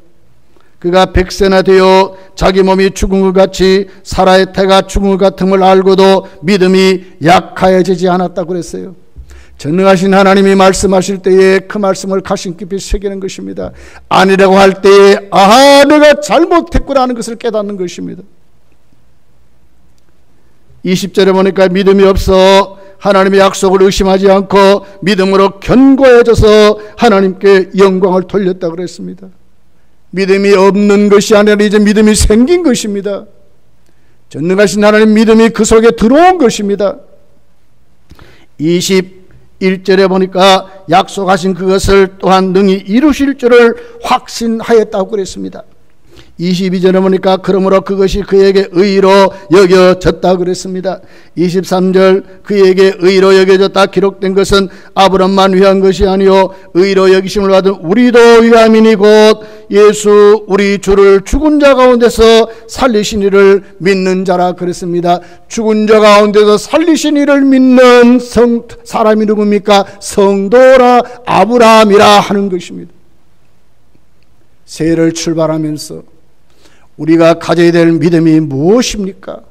그가 100세나 되어 자기 몸이 죽은 것 같이 사라의 태가 죽은 것 같음을 알고도 믿음이 약하여지지 않았다고 그랬어요. 전능하신 하나님이 말씀하실 때에 그 말씀을 가슴 깊이 새기는 것입니다. 아니라고 할 때에 아하 내가 잘못했구나 하는 것을 깨닫는 것입니다. 20절에 보니까 믿음이 없어 하나님의 약속을 의심하지 않고 믿음으로 견고해져서 하나님께 영광을 돌렸다고 그랬습니다. 믿음이 없는 것이 아니라 이제 믿음이 생긴 것입니다. 전능하신 하나님 믿음이 그 속에 들어온 것입니다. 21절에 보니까 약속하신 그것을 또한 능히 이루실 줄을 확신하였다고 그랬습니다. 22절에 보니까 그러므로 그것이 그에게 의로 여겨졌다 그랬습니다. 23절 그에게 의로 여겨졌다 기록된 것은 아브람만 위한 것이 아니요 의로 여기심을 받은 우리도 위함이니 곧 예수 우리 주를 죽은 자 가운데서 살리신 이를 믿는 자라 그랬습니다. 죽은 자 가운데서 살리신 이를 믿는 사람이 누굽니까? 성도라 아브라함이라 하는 것입니다. 새해를 출발하면서 우리가 가져야 될 믿음이 무엇입니까?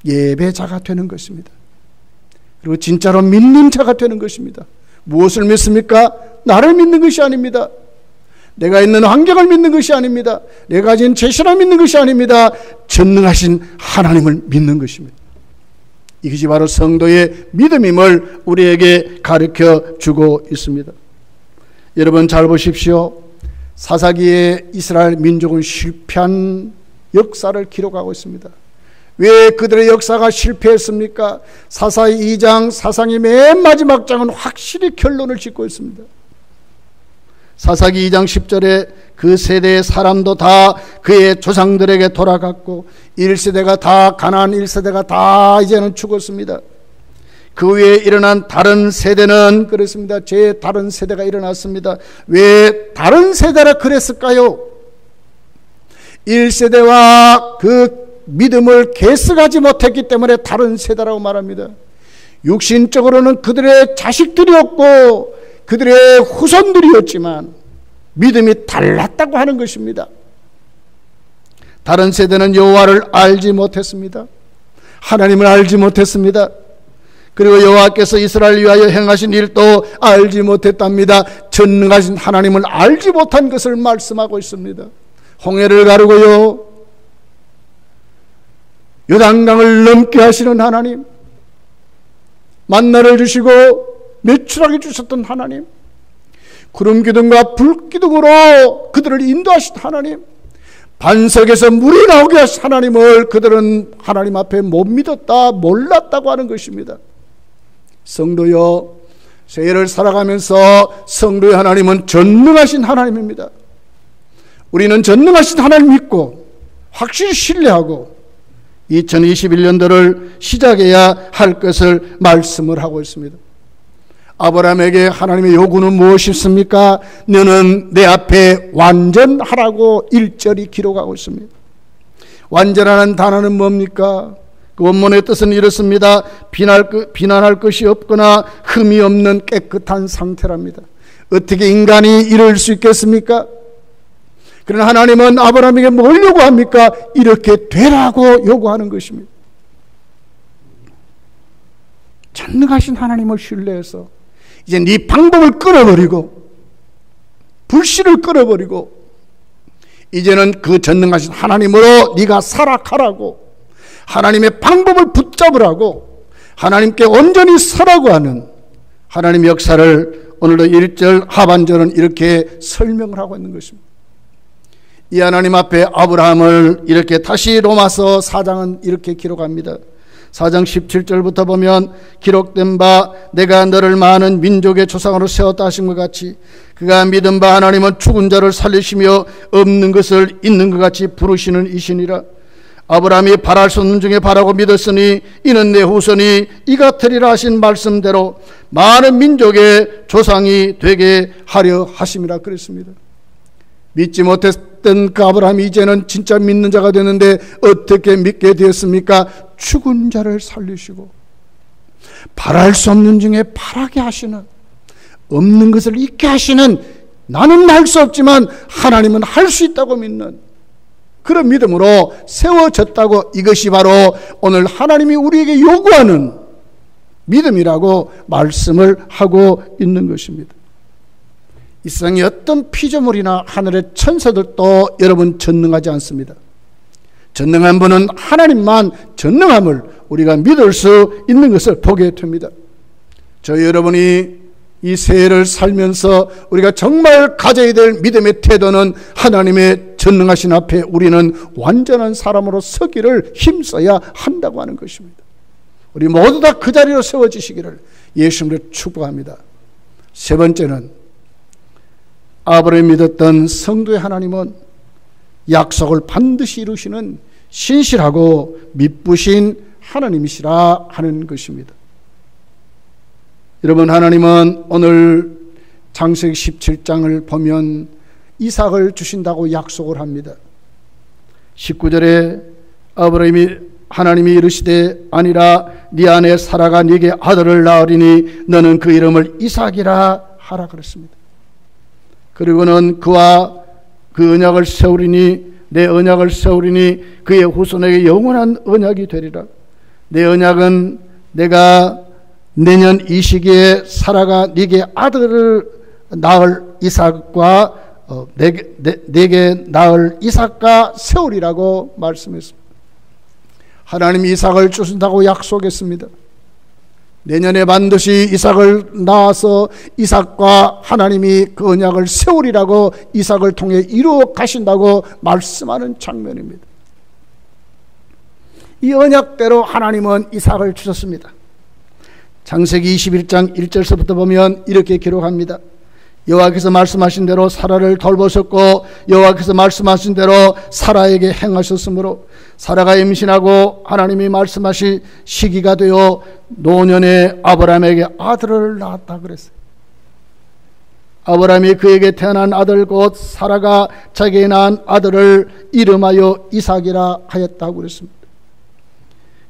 예배자가 되는 것입니다. 그리고 진짜로 믿는 자가 되는 것입니다. 무엇을 믿습니까? 나를 믿는 것이 아닙니다. 내가 있는 환경을 믿는 것이 아닙니다. 내가 가진 재신을 믿는 것이 아닙니다. 전능하신 하나님을 믿는 것입니다. 이것이 바로 성도의 믿음임을 우리에게 가르쳐 주고 있습니다. 여러분 잘 보십시오. 사사기에 이스라엘 민족은 실패한 역사를 기록하고 있습니다. 왜 그들의 역사가 실패했습니까? 사사기 2장 사상의 맨 마지막 장은 확실히 결론을 짓고 있습니다. 사사기 2장 10절에 그 세대의 사람도 다 그의 조상들에게 돌아갔고 1세대가 다 가나안 1세대가 다 이제는 죽었습니다. 그 위에 일어난 다른 세대는 그렇습니다. 제 다른 세대가 일어났습니다. 왜 다른 세대라 그랬을까요? 1세대와 그 믿음을 계승하지 못했기 때문에 다른 세대라고 말합니다. 육신적으로는 그들의 자식들이었고 그들의 후손들이었지만 믿음이 달랐다고 하는 것입니다. 다른 세대는 여호와를 알지 못했습니다. 하나님을 알지 못했습니다. 그리고 여호와께서 이스라엘을 위하여 행하신 일도 알지 못했답니다. 전능하신 하나님을 알지 못한 것을 말씀하고 있습니다. 홍해를 가르고요 요단강을 넘게 하시는 하나님, 만나를 주시고 매출하게 주셨던 하나님, 구름 기둥과 불 기둥으로 그들을 인도하신 하나님, 반석에서 물이 나오게 하신 하나님을 그들은 하나님 앞에 못 믿었다, 몰랐다고 하는 것입니다. 성도여, 새해를 살아가면서 성도의 하나님은 전능하신 하나님입니다. 우리는 전능하신 하나님 믿고 확실히 신뢰하고 2021년도를 시작해야 할 것을 말씀을 하고 있습니다. 아브라함에게 하나님의 요구는 무엇이었습니까? 너는 내 앞에 완전하라고 1절이 기록하고 있습니다. 완전하는 단어는 뭡니까? 그 원문의 뜻은 이렇습니다. 비난할 것이 없거나 흠이 없는 깨끗한 상태랍니다. 어떻게 인간이 이럴 수 있겠습니까? 그러나 하나님은 아브라함에게 뭘 요구합니까? 이렇게 되라고 요구하는 것입니다. 전능하신 하나님을 신뢰해서 이제 네 방법을 끊어버리고 불신을 끊어버리고 이제는 그 전능하신 하나님으로 네가 살아가라고, 하나님의 방법을 붙잡으라고, 하나님께 온전히 서라고 하는 하나님의 역사를 오늘도 1절 하반절은 이렇게 설명을 하고 있는 것입니다. 이 하나님 앞에 아브라함을 이렇게 다시 로마서 4장은 이렇게 기록합니다. 4장 17절부터 보면 기록된 바 내가 너를 많은 민족의 조상으로 세웠다 하신 것 같이 그가 믿은 바 하나님은 죽은 자를 살리시며 없는 것을 있는 것 같이 부르시는 이시니라. 아브라함이 바랄 수 없는 중에 바라고 믿었으니 이는 내 후손이 이 같으리라 하신 말씀대로 많은 민족의 조상이 되게 하려 하심이라 그랬습니다. 믿지 못했던 그 아브라함이 이제는 진짜 믿는 자가 되는데 어떻게 믿게 되었습니까? 죽은 자를 살리시고 바랄 수 없는 중에 바라게 하시는, 없는 것을 있게 하시는, 나는 할 수 없지만 하나님은 할 수 있다고 믿는 그런 믿음으로 세워졌다고, 이것이 바로 오늘 하나님이 우리에게 요구하는 믿음이라고 말씀을 하고 있는 것입니다. 이 세상의 어떤 피조물이나 하늘의 천사들도 여러분 전능하지 않습니다. 전능한 분은 하나님만 전능함을 우리가 믿을 수 있는 것을 보게 됩니다. 저희 여러분이 이 새해를 살면서 우리가 정말 가져야 될 믿음의 태도는 하나님의 전능하신 앞에 우리는 완전한 사람으로 서기를 힘써야 한다고 하는 것입니다. 우리 모두 다 그 자리로 세워지시기를 예수님으로 축복합니다. 세 번째는 아브라함이 믿었던 성도의 하나님은 약속을 반드시 이루시는 신실하고 미쁘신 하나님이시라 하는 것입니다. 여러분, 하나님은 오늘 창세기 17장을 보면 이삭을 주신다고 약속을 합니다. 19절에 하나님이 이르시되 아니라 네 아내 사라가 네게 아들을 낳으리니 너는 그 이름을 이삭이라 하라 그랬습니다. 그리고는 그와 그 언약을 세우리니 내 언약을 세우리니 그의 후손에게 영원한 언약이 되리라. 내 언약은 내가 내년 이 시기에 사라가 네게 아들을 낳을 이삭과 내게 낳을 이삭과 세우리라고 말씀했습니다. 하나님이 이삭을 주신다고 약속했습니다. 내년에 반드시 이삭을 낳아서 이삭과 하나님이 그 언약을 세우리라고 이삭을 통해 이루어 가신다고 말씀하는 장면입니다. 이 언약대로 하나님은 이삭을 주셨습니다. 창세기 21장 1절서부터 보면 이렇게 기록합니다. 여호와께서 말씀하신 대로 사라를 돌보셨고 여호와께서 말씀하신 대로 사라에게 행하셨으므로 사라가 임신하고 하나님이 말씀하신 시기가 되어 노년에 아브라함에게 아들을 낳았다 그랬어요. 아브라함이 그에게 태어난 아들 곧 사라가 자기에 낳은 아들을 이름하여 이삭이라 하였다고 그랬습니다.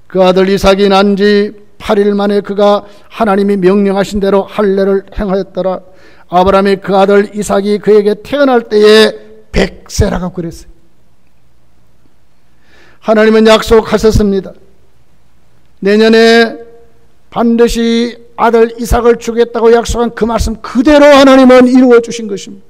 그 아들 이삭이 난 지 8일 만에 그가 하나님이 명령하신 대로 할례를 행하였더라. 아브라함이 그 아들 이삭이 그에게 태어날 때에 100세라고 그랬어요. 하나님은 약속하셨습니다. 내년에 반드시 아들 이삭을 주겠다고 약속한 그 말씀 그대로 하나님은 이루어 주신 것입니다.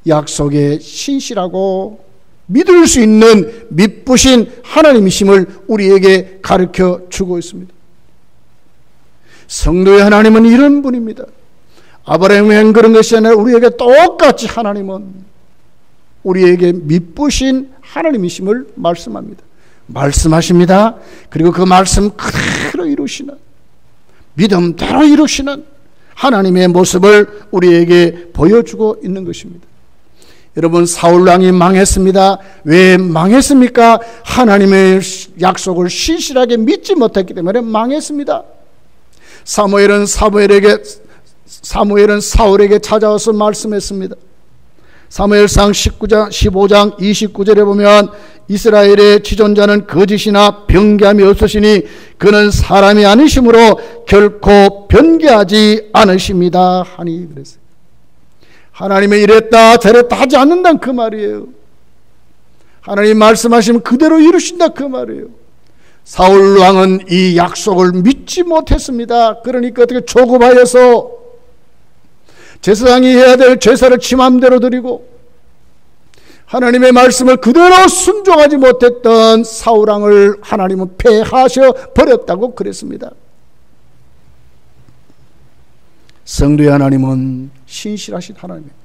약속에 신실하고 믿을 수 있는 미쁘신 하나님이심을 우리에게 가르쳐 주고 있습니다. 성도의 하나님은 이런 분입니다. 아브라함이 한 그런 것이 아니라 우리에게 똑같이 하나님은 우리에게 미쁘신 하나님이심을 말씀하십니다. 그리고 그 말씀 그대로 이루시는, 믿음대로 이루시는 하나님의 모습을 우리에게 보여주고 있는 것입니다. 여러분, 사울 왕이 망했습니다. 왜 망했습니까? 하나님의 약속을 신실하게 믿지 못했기 때문에 망했습니다. 사무엘은 사울에게 찾아와서 말씀했습니다. 사무엘상 15장 29절에 보면 이스라엘의 지존자는 거짓이나 변개함이 없으시니 그는 사람이 아니심으로 결코 변개하지 않으십니다 하니 그랬어요. 하나님이 이랬다 저랬다 하지 않는다는 그 말이에요. 하나님 말씀하시면 그대로 이루신다 그 말이에요. 사울 왕은 이 약속을 믿지 못했습니다. 그러니까 어떻게 조급하여서 제사장이 해야 될 제사를 지 맘대로 드리고 하나님의 말씀을 그대로 순종하지 못했던 사울 왕을 하나님은 패하셔 버렸다고 그랬습니다. 성도의 하나님은 신실하신 하나님입니다.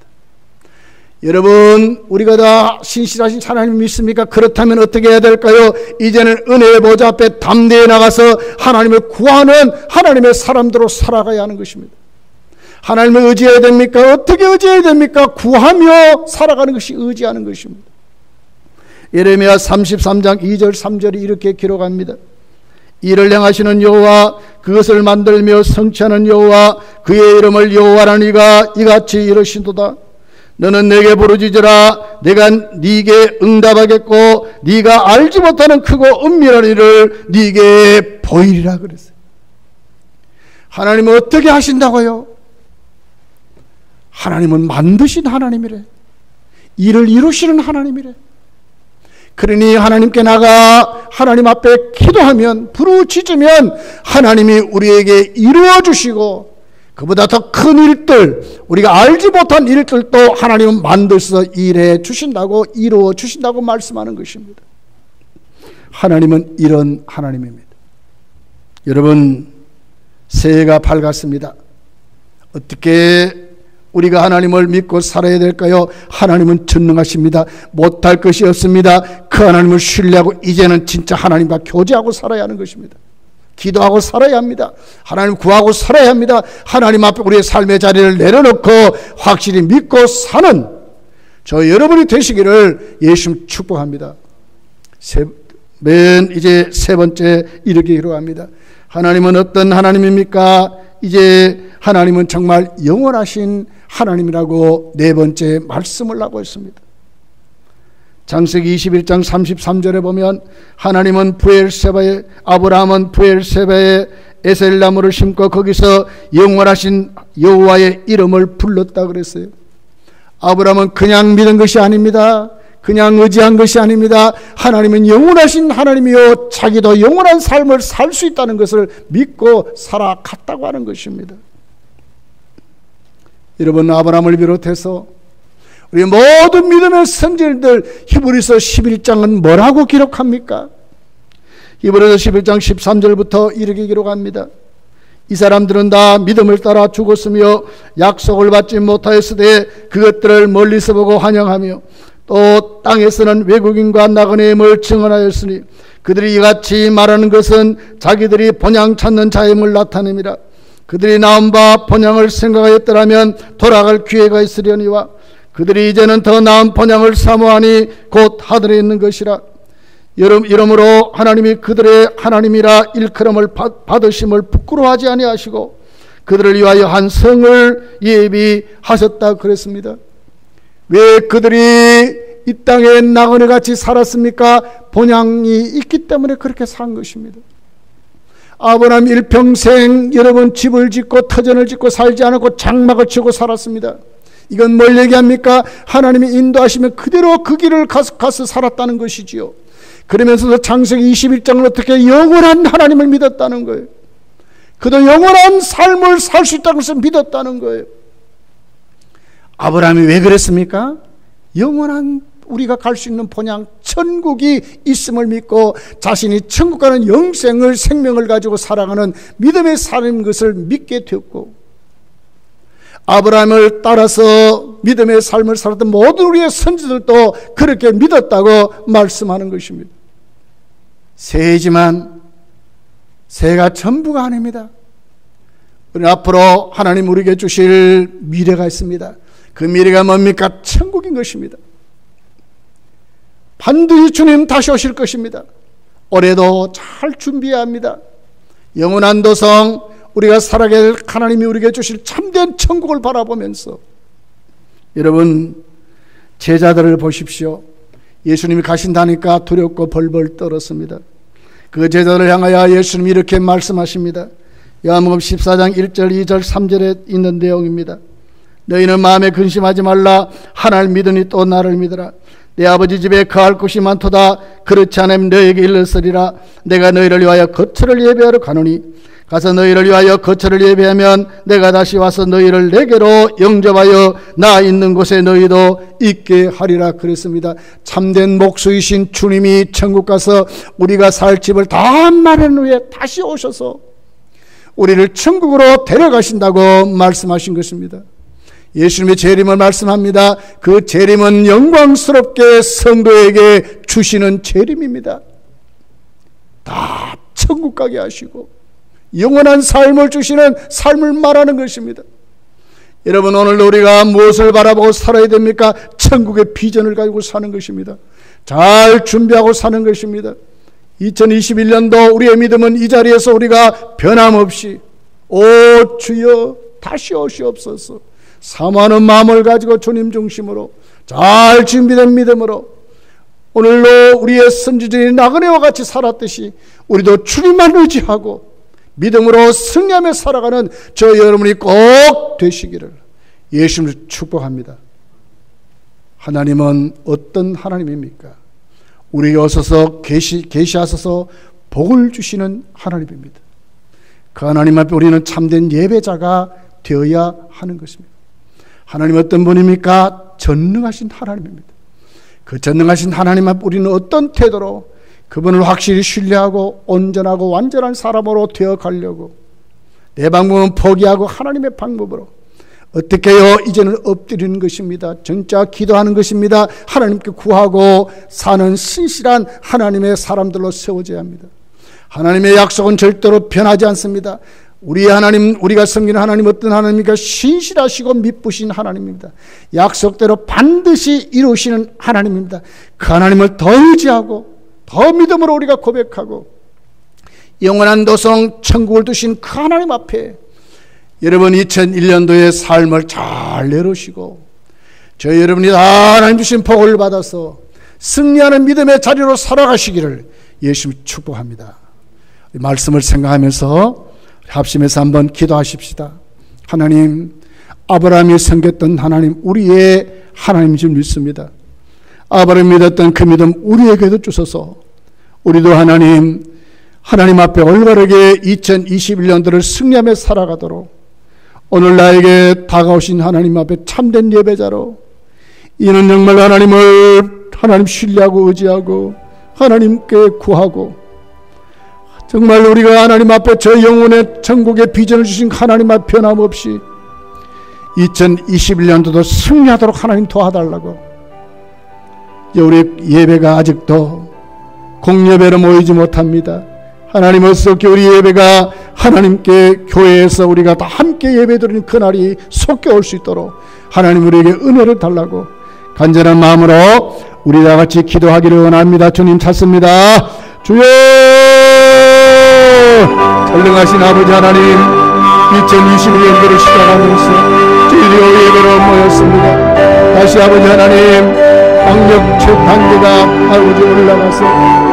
여러분, 우리가 다 신실하신 하나님 믿습니까? 그렇다면 어떻게 해야 될까요? 이제는 은혜의 보좌 앞에 담대히 나가서 하나님을 구하는 하나님의 사람들로 살아가야 하는 것입니다. 하나님을 의지해야 됩니까? 어떻게 의지해야 됩니까? 구하며 살아가는 것이 의지하는 것입니다. 예레미야 33장 2절 3절이 이렇게 기록합니다. 이를 행하시는 여호와, 그것을 만들며 성취하는 여호와, 그의 이름을 여호와라니가 이같이 이르시도다. 너는 내게 부르짖으라. 내가 네게 응답하겠고 네가 알지 못하는 크고 은밀한 일을 네게 보이리라 그랬어요. 하나님은 어떻게 하신다고요? 하나님은 만드신 하나님이래. 일을 이루시는 하나님이래. 그러니 하나님께 나가 하나님 앞에 기도하면, 부르짖으면 하나님이 우리에게 이루어 주시고, 그보다 더 큰 일들, 우리가 알지 못한 일들도 하나님은 만들어서 일해 주신다고, 이루어 주신다고 말씀하는 것입니다. 하나님은 이런 하나님입니다. 여러분, 새해가 밝았습니다. 어떻게 우리가 하나님을 믿고 살아야 될까요? 하나님은 전능하십니다. 못할 것이 없습니다. 그 하나님을 신뢰하고 이제는 진짜 하나님과 교제하고 살아야 하는 것입니다. 기도하고 살아야 합니다. 하나님 구하고 살아야 합니다. 하나님 앞에 우리의 삶의 자리를 내려놓고 확실히 믿고 사는 저 여러분이 되시기를 예수님 축복합니다. 이제 세 번째 이렇게 기록합니다. 하나님은 어떤 하나님입니까? 이제 하나님은 정말 영원하신 하나님이라고 네 번째 말씀을 하고 있습니다. 창세기 21장 33절에 보면 하나님은 부엘세바에 아브라함은 부엘세바에 에셀나무를 심고 거기서 영원하신 여호와의 이름을 불렀다 그랬어요. 아브라함은 그냥 믿은 것이 아닙니다. 그냥 의지한 것이 아닙니다. 하나님은 영원하신 하나님이요 자기도 영원한 삶을 살 수 있다는 것을 믿고 살아갔다고 하는 것입니다. 여러분, 아브라함을 비롯해서 우리 모든 믿음의 선지자들 히브리서 11장은 뭐라고 기록합니까? 히브리서 11장 13절부터 이렇게 기록합니다. 이 사람들은 다 믿음을 따라 죽었으며 약속을 받지 못하였으되 그것들을 멀리서 보고 환영하며 또 땅에서는 외국인과 나그네임을 증언하였으니 그들이 이같이 말하는 것은 자기들이 본향 찾는 자임을 나타냅니다. 그들이 나온 바 본향을 생각하였더라면 돌아갈 기회가 있으려니와 그들이 이제는 더 나은 본향을 사모하니 곧 하늘에 있는 것이라. 이러므로 하나님이 그들의 하나님이라 일컬음을 받으심을 부끄러워하지 아니하시고 그들을 위하여 한 성을 예비하셨다 그랬습니다. 왜 그들이 이 땅에 나그네같이 살았습니까? 본향이 있기 때문에 그렇게 산 것입니다. 아브라함 일평생 여러분 집을 짓고 터전을 짓고 살지 않았고 장막을 치고 살았습니다. 이건 뭘 얘기합니까? 하나님이 인도하시면 그대로 그 길을 가서 살았다는 것이지요. 그러면서도 창세기 21장은 어떻게 영원한 하나님을 믿었다는 거예요. 그도 영원한 삶을 살 수 있다는 것을 믿었다는 거예요. 아브라함이 왜 그랬습니까? 영원한 우리가 갈 수 있는 본향 천국이 있음을 믿고 자신이 천국 가는 영생을 생명을 가지고 살아가는 믿음의 삶인 것을 믿게 되었고 아브라함을 따라서 믿음의 삶을 살았던 모든 우리의 선지들도 그렇게 믿었다고 말씀하는 것입니다. 새이지만 새가 전부가 아닙니다. 우리는 앞으로 하나님 우리에게 주실 미래가 있습니다. 그 미래가 뭡니까? 천국인 것입니다. 반드시 주님 다시 오실 것입니다. 올해도 잘 준비해야 합니다. 영원한 도성 우리가 살아가야 될 하나님이 우리에게 주실 참된 천국을 바라보면서 여러분 제자들을 보십시오. 예수님이 가신다니까 두렵고 벌벌 떨었습니다. 그 제자들을 향하여 예수님이 이렇게 말씀하십니다. 요한복음 14장 1절 2절 3절에 있는 내용입니다. 너희는 마음에 근심하지 말라. 하나를 믿으니 또 나를 믿으라. 내 아버지 집에 거할 곳이 많도다. 그렇지 않으면 너희에게 일렀으리라. 내가 너희를 위하여 거처를 예배하러 가노니 가서 너희를 위하여 거처를 예배하면 내가 다시 와서 너희를 내게로 영접하여 나 있는 곳에 너희도 있게 하리라 그랬습니다. 참된 목수이신 주님이 천국 가서 우리가 살 집을 다 마련 후에 다시 오셔서 우리를 천국으로 데려가신다고 말씀하신 것입니다. 예수님의 재림을 말씀합니다. 그 재림은 영광스럽게 성도에게 주시는 재림입니다. 다 천국 가게 하시고 영원한 삶을 주시는 삶을 말하는 것입니다. 여러분 오늘도 우리가 무엇을 바라보고 살아야 됩니까? 천국의 비전을 가지고 사는 것입니다. 잘 준비하고 사는 것입니다. 2021년도 우리의 믿음은 이 자리에서 우리가 변함없이 오 주여 다시 오시옵소서 사모하는 마음을 가지고 주님 중심으로 잘 준비된 믿음으로 오늘도 우리의 선지자들이 나그네와 같이 살았듯이 우리도 주님만 의지하고 믿음으로 승리하며 살아가는 저 여러분이 꼭 되시기를 예수님을 축복합니다. 하나님은 어떤 하나님입니까? 우리에게 오셔서 계시하셔서 복을 주시는 하나님입니다. 그 하나님 앞에 우리는 참된 예배자가 되어야 하는 것입니다. 하나님 어떤 분입니까? 전능하신 하나님입니다. 그 전능하신 하나님 앞에 우리는 어떤 태도로 그분을 확실히 신뢰하고 온전하고 완전한 사람으로 되어가려고 내 방법은 포기하고 하나님의 방법으로 어떻게 해요? 이제는 엎드리는 것입니다. 진짜 기도하는 것입니다. 하나님께 구하고 사는 신실한 하나님의 사람들로 세워져야 합니다. 하나님의 약속은 절대로 변하지 않습니다. 우리 하나님, 우리가 섬기는 하나님 어떤 하나님입니까? 신실하시고 미쁘신 하나님입니다. 약속대로 반드시 이루시는 하나님입니다. 그 하나님을 더 의지하고 더 믿음으로 우리가 고백하고 영원한 도성 천국을 두신 그 하나님 앞에 여러분 2001년도의 삶을 잘 내놓으시고 저희 여러분이 다 하나님 주신 복을 받아서 승리하는 믿음의 자리로 살아가시기를 예수님 축복합니다. 말씀을 생각하면서 합심해서 한번 기도하십시다. 하나님, 아브라함이 섬겼던 하나님, 우리의 하나님인 줄 믿습니다. 아브라함이 믿었던 그 믿음 우리에게도 주셔서 우리도 하나님 앞에 올바르게 2021년도를 승리하며 살아가도록 오늘 나에게 다가오신 하나님 앞에 참된 예배자로 이는 정말 하나님 신뢰하고 의지하고 하나님께 구하고 정말 우리가 하나님 앞에 저 영혼의 천국의 비전을 주신 하나님 앞 변함없이 2021년도도 승리하도록 하나님 도와달라고. 우리 예배가 아직도 공예배로 모이지 못합니다. 하나님 어떻게 우리 예배가 하나님께 교회에서 우리가 다 함께 예배드리는 그날이 속게 올 수 있도록 하나님 우리에게 은혜를 달라고 간절한 마음으로 우리 다 같이 기도하기를 원합니다. 주님 찾습니다. 주여, 전능하신 아버지 하나님, 2021년도를 시작하면서 저희들이 예배로 모였습니다. 다시 아버지 하나님, 방역 단계가 아버지 올라가서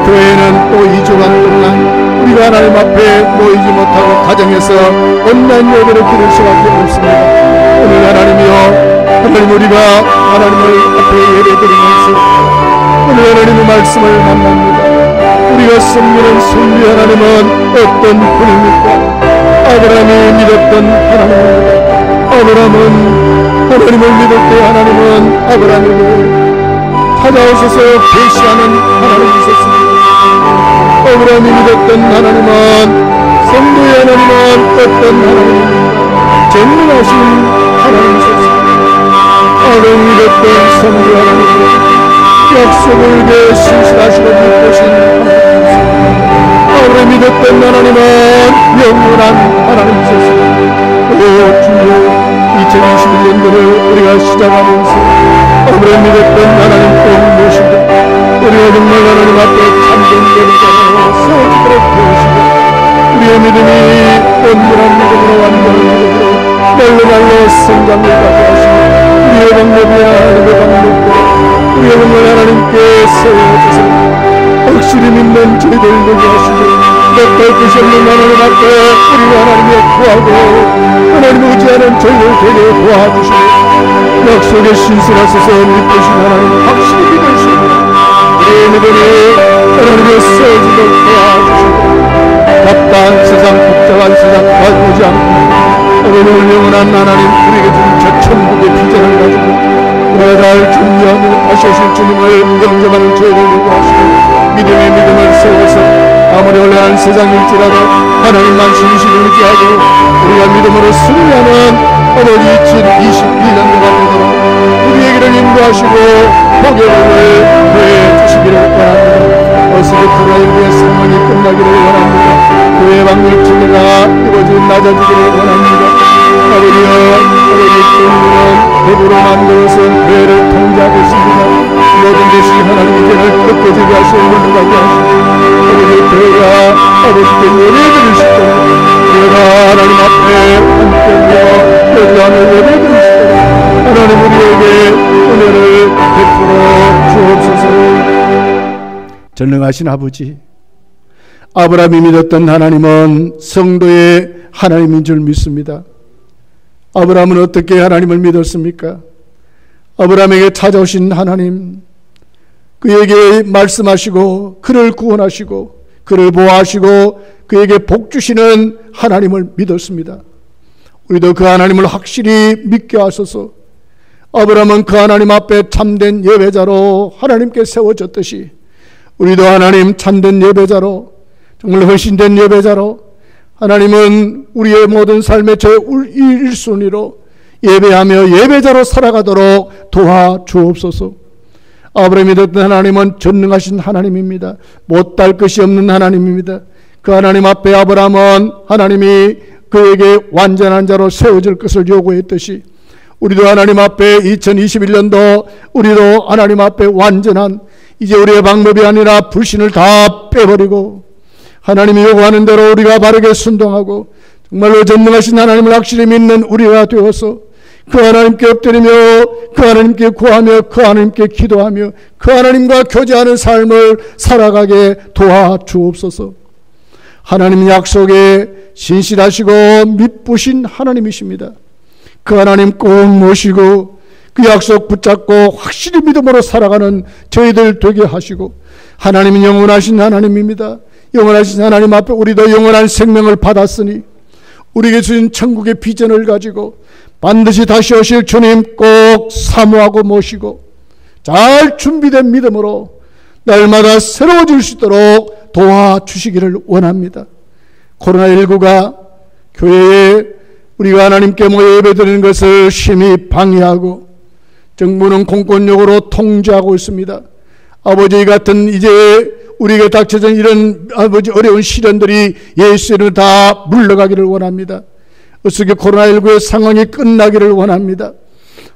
교회는 또 2주간 동안 우리가 하나님 앞에 모이지 못하고 가정에서 온라인 예배를 드릴 수밖에 없습니다. 오늘 하나님이여, 하나님 우리가 하나님을 앞에 예배드리면서 오늘 하나님의 말씀을 만납니다. 우리가 섬기는 성부 하나님은 어떤 분입니까? 아브라함이 믿었던 하나님입니다. 아브라함은 하나님을 믿을 때 하나님은 아브라함에게 찾아오셔서 계시하는 하나님이셨습니다. 아브라함이 믿었던 하나님은 성도의 하나님은 어떤 하나님입니까? 전능하신 하나님이셨습니다. 아브라함이 믿었던 성도 하나님은 약속을 게 신실하시고 믿으신 하나님이셨습니다. 아브라함이 믿었던 하나님은 영원한 하나님이셨습니다. 오 주여, 2021년도를 우리가 시작하면서 아브라함이 믿었던 하나님 꼭 모시고 우리가 정말 하나님 앞에 참된 예배자로 세워지도록 도우시고 우리의 믿음이 온전한 믿음으로 완전한 믿음으로 날로 성장을 가져하시고 우리의 방법이 하나님의 방법으로 우리의 정말 하나님께 세워주세요. 확실히 믿는 저희들 되게 하시고 몇 것이 없는 하나님 앞에 우리가 하나님의 구하고 하나님을 의지하는 저희들 되게 도와주시고 약속의 신실하셔서 믿으신 하나님 확실히 믿으시고 우리의 믿음이 하나님의 세워지도록 도와주시고 답답한 세상 복잡한 세상 도와주지 않고 오늘 영원한 하나님 우리에게 주신 저 천국의 비전을 가지고 우리가 잘 준비하며 다시 오실 주님을 영접하는 저희를 되게 하시고 믿음의 믿음을 세워서 아무리 올라간 세상일지라도 하나님만 신실히 의지하고 우리가 믿음으로 승리하는 아버지 2021년도가 되도록 우리에게를 인도하시고 복의 복을 더해 주시기를 원합니다. 어서부터 우리의 생명이 끝나기를 원합니다. 교회 방역 진리가 낮아지기를 원합니다. 아버지여, 아버지 주님은 대부로 만들어서 교회를 통제하고 있습니다. 모든 것이 하나님의 죄를 꺾어지게 하시고 물러가게 하시고 아버지 교회가 아버지께 예배드릴 수 있도록 우리가 하나님 앞에 함께 모여 예배하며 예배드릴 수 있도록 하나님 우리에게 은혜를 베풀어 주옵소서. 전능하신 아버지, 아브라함이 믿었던 하나님은 성도의 하나님인 줄 믿습니다. 아브라함은 어떻게 하나님을 믿었습니까? 아브라함에게 찾아오신 하나님, 그에게 말씀하시고 그를 구원하시고 그를 보호하시고 그에게 복 주시는 하나님을 믿었습니다. 우리도 그 하나님을 확실히 믿게 하소서. 아브라함은 그 하나님 앞에 참된 예배자로 하나님께 세워졌듯이 우리도 하나님 참된 예배자로 정말 헌신된 예배자로 하나님은 우리의 모든 삶의 제 1순위로 예배하며 예배자로 살아가도록 도와주옵소서. 아브라함이 믿었던 하나님은 전능하신 하나님입니다. 못할 것이 없는 하나님입니다. 그 하나님 앞에 아브라함은 하나님이 그에게 완전한 자로 세워질 것을 요구했듯이 우리도 하나님 앞에 2021년도 우리도 하나님 앞에 완전한, 이제 우리의 방법이 아니라 불신을 다 빼버리고 하나님이 요구하는 대로 우리가 바르게 순종하고 정말로 전능하신 하나님을 확실히 믿는 우리가 되어서 그 하나님께 엎드리며 그 하나님께 구하며 그 하나님께 기도하며 그 하나님과 교제하는 삶을 살아가게 도와주옵소서. 하나님 약속에 신실하시고 믿으신 하나님이십니다. 그 하나님 꼭 모시고 그 약속 붙잡고 확실히 믿음으로 살아가는 저희들 되게 하시고, 하나님은 영원하신 하나님입니다. 영원하신 하나님 앞에 우리도 영원한 생명을 받았으니 우리에게 주신 천국의 비전을 가지고 반드시 다시 오실 주님 꼭 사모하고 모시고 잘 준비된 믿음으로 날마다 새로워질 수 있도록 도와주시기를 원합니다. 코로나19가 교회에 우리가 하나님께 모여 예배드리는 것을 심히 방해하고 정부는 공권력으로 통제하고 있습니다. 아버지 같은 이제 우리에게 닥쳐진 이런 아버지 어려운 시련들이 예수를 다 물러가기를 원합니다. 어떻게 코로나19의 상황이 끝나기를 원합니다.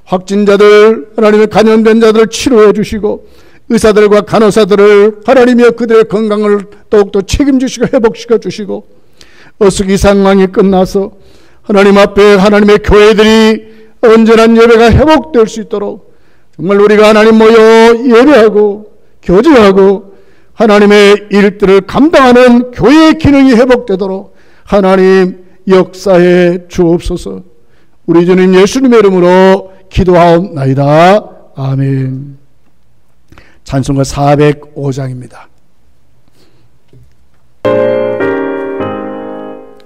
확진자들, 하나님의 감염된 자들을 치료해 주시고 의사들과 간호사들을 하나님이여 그들의 건강을 더욱더 책임지시고 회복시켜 주시고 어떻게 이 상황이 끝나서 하나님 앞에 하나님의 교회들이 온전한 예배가 회복될 수 있도록 정말 우리가 하나님 모여 예배하고 교제하고 하나님의 일들을 감당하는 교회의 기능이 회복되도록 하나님 역사해 주옵소서. 우리 주님 예수님의 이름으로 기도하옵나이다. 아멘. 찬송가 405장입니다.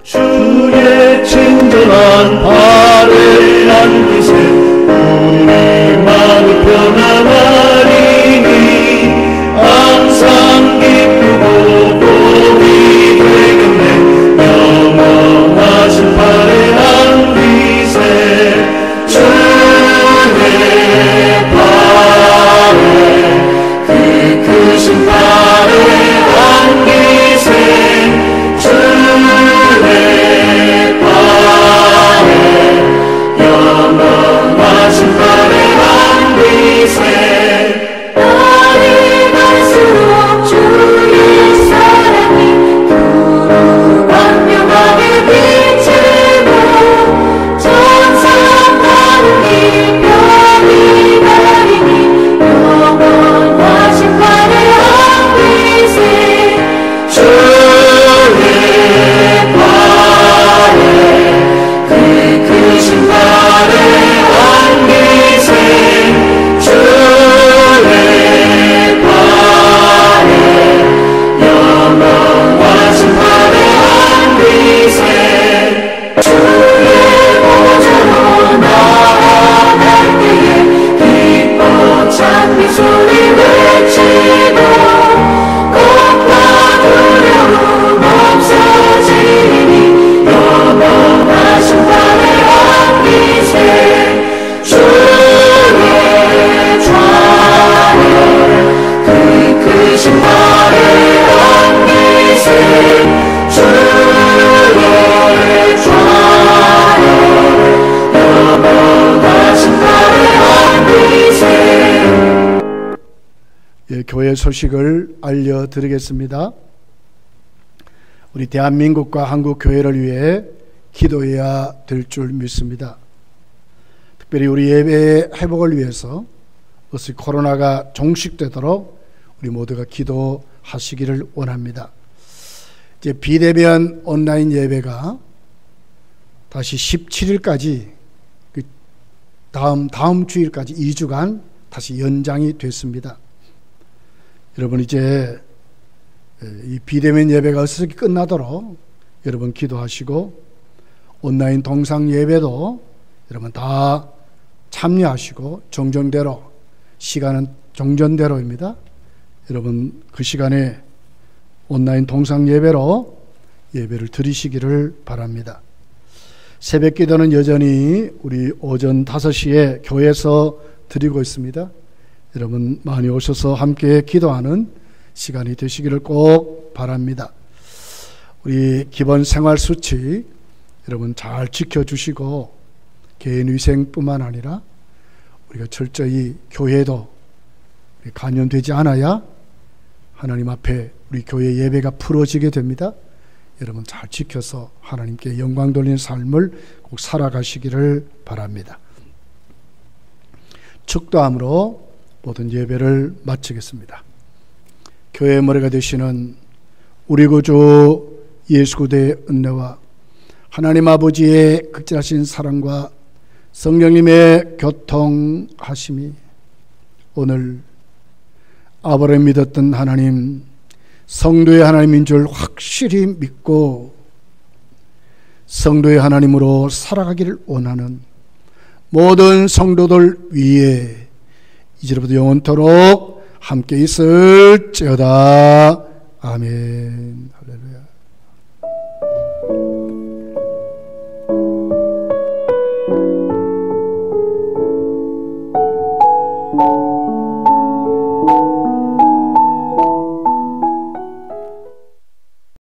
주의 친절한 발을 안기세 우리 마음이 편안하리니 항상 기쁘고 복이 되겠네. 영원하신 발을 안기세 주의 발에 그 크신 발을 안기세 주의 발에 영원하신 발을 안기세 날이 갈수록 주의 사랑이 두루 광명하게 비치고 천상하늘이 별이 가리니 영원하신 발을 안기세 주의 발에 그 크신 발을 안기세 주의 발에 영원하신 발을 안기세 주의 보좌로 나아갈 때에 기뻐 찬미 소리 외치고 겁과 두려움 없어지니 영원하신 발을 안기세 주의 좌에 그 크신 발을 안기세 주의 좌에 영원하신 발을 안기세. 예, 교회 소식을 알려드리겠습니다. 우리 대한민국과 한국 교회를 위해 기도해야 될 줄 믿습니다. 특별히 우리 예배의 회복을 위해서 어서 코로나가 종식되도록 우리 모두가 기도하시기를 원합니다. 이제 비대면 온라인 예배가 다시 17일까지 다음 주일까지 2주간 다시 연장이 됐습니다. 여러분 이제 이 비대면 예배가 어서 끝나도록 여러분 기도하시고 온라인 동상 예배도 여러분 다 참여하시고 정정대로 시간은 정전대로입니다. 여러분 그 시간에 온라인 동상 예배로 예배를 드리시기를 바랍니다. 새벽 기도는 여전히 우리 오전 5시에 교회에서 드리고 있습니다. 여러분 많이 오셔서 함께 기도하는 시간이 되시기를 꼭 바랍니다. 우리 기본 생활 수칙 여러분 잘 지켜주시고 개인 위생뿐만 아니라 우리가 철저히 교회도 감염되지 않아야 하나님 앞에 우리 교회 예배가 풀어지게 됩니다. 여러분 잘 지켜서 하나님께 영광 돌리는 삶을 꼭 살아가시기를 바랍니다. 축도함으로 모든 예배를 마치겠습니다. 교회의 머리가 되시는 우리 구주 예수 그리스도의 은혜와 하나님 아버지의 극진하신 사랑과 성령님의 교통하심이 오늘 아브라함이 믿었던 하나님, 성도의 하나님인 줄 확실히 믿고 성도의 하나님으로 살아가기를 원하는 모든 성도들 위에 이제부터 영원토록 함께 있을지어다. 아멘. 할렐루야.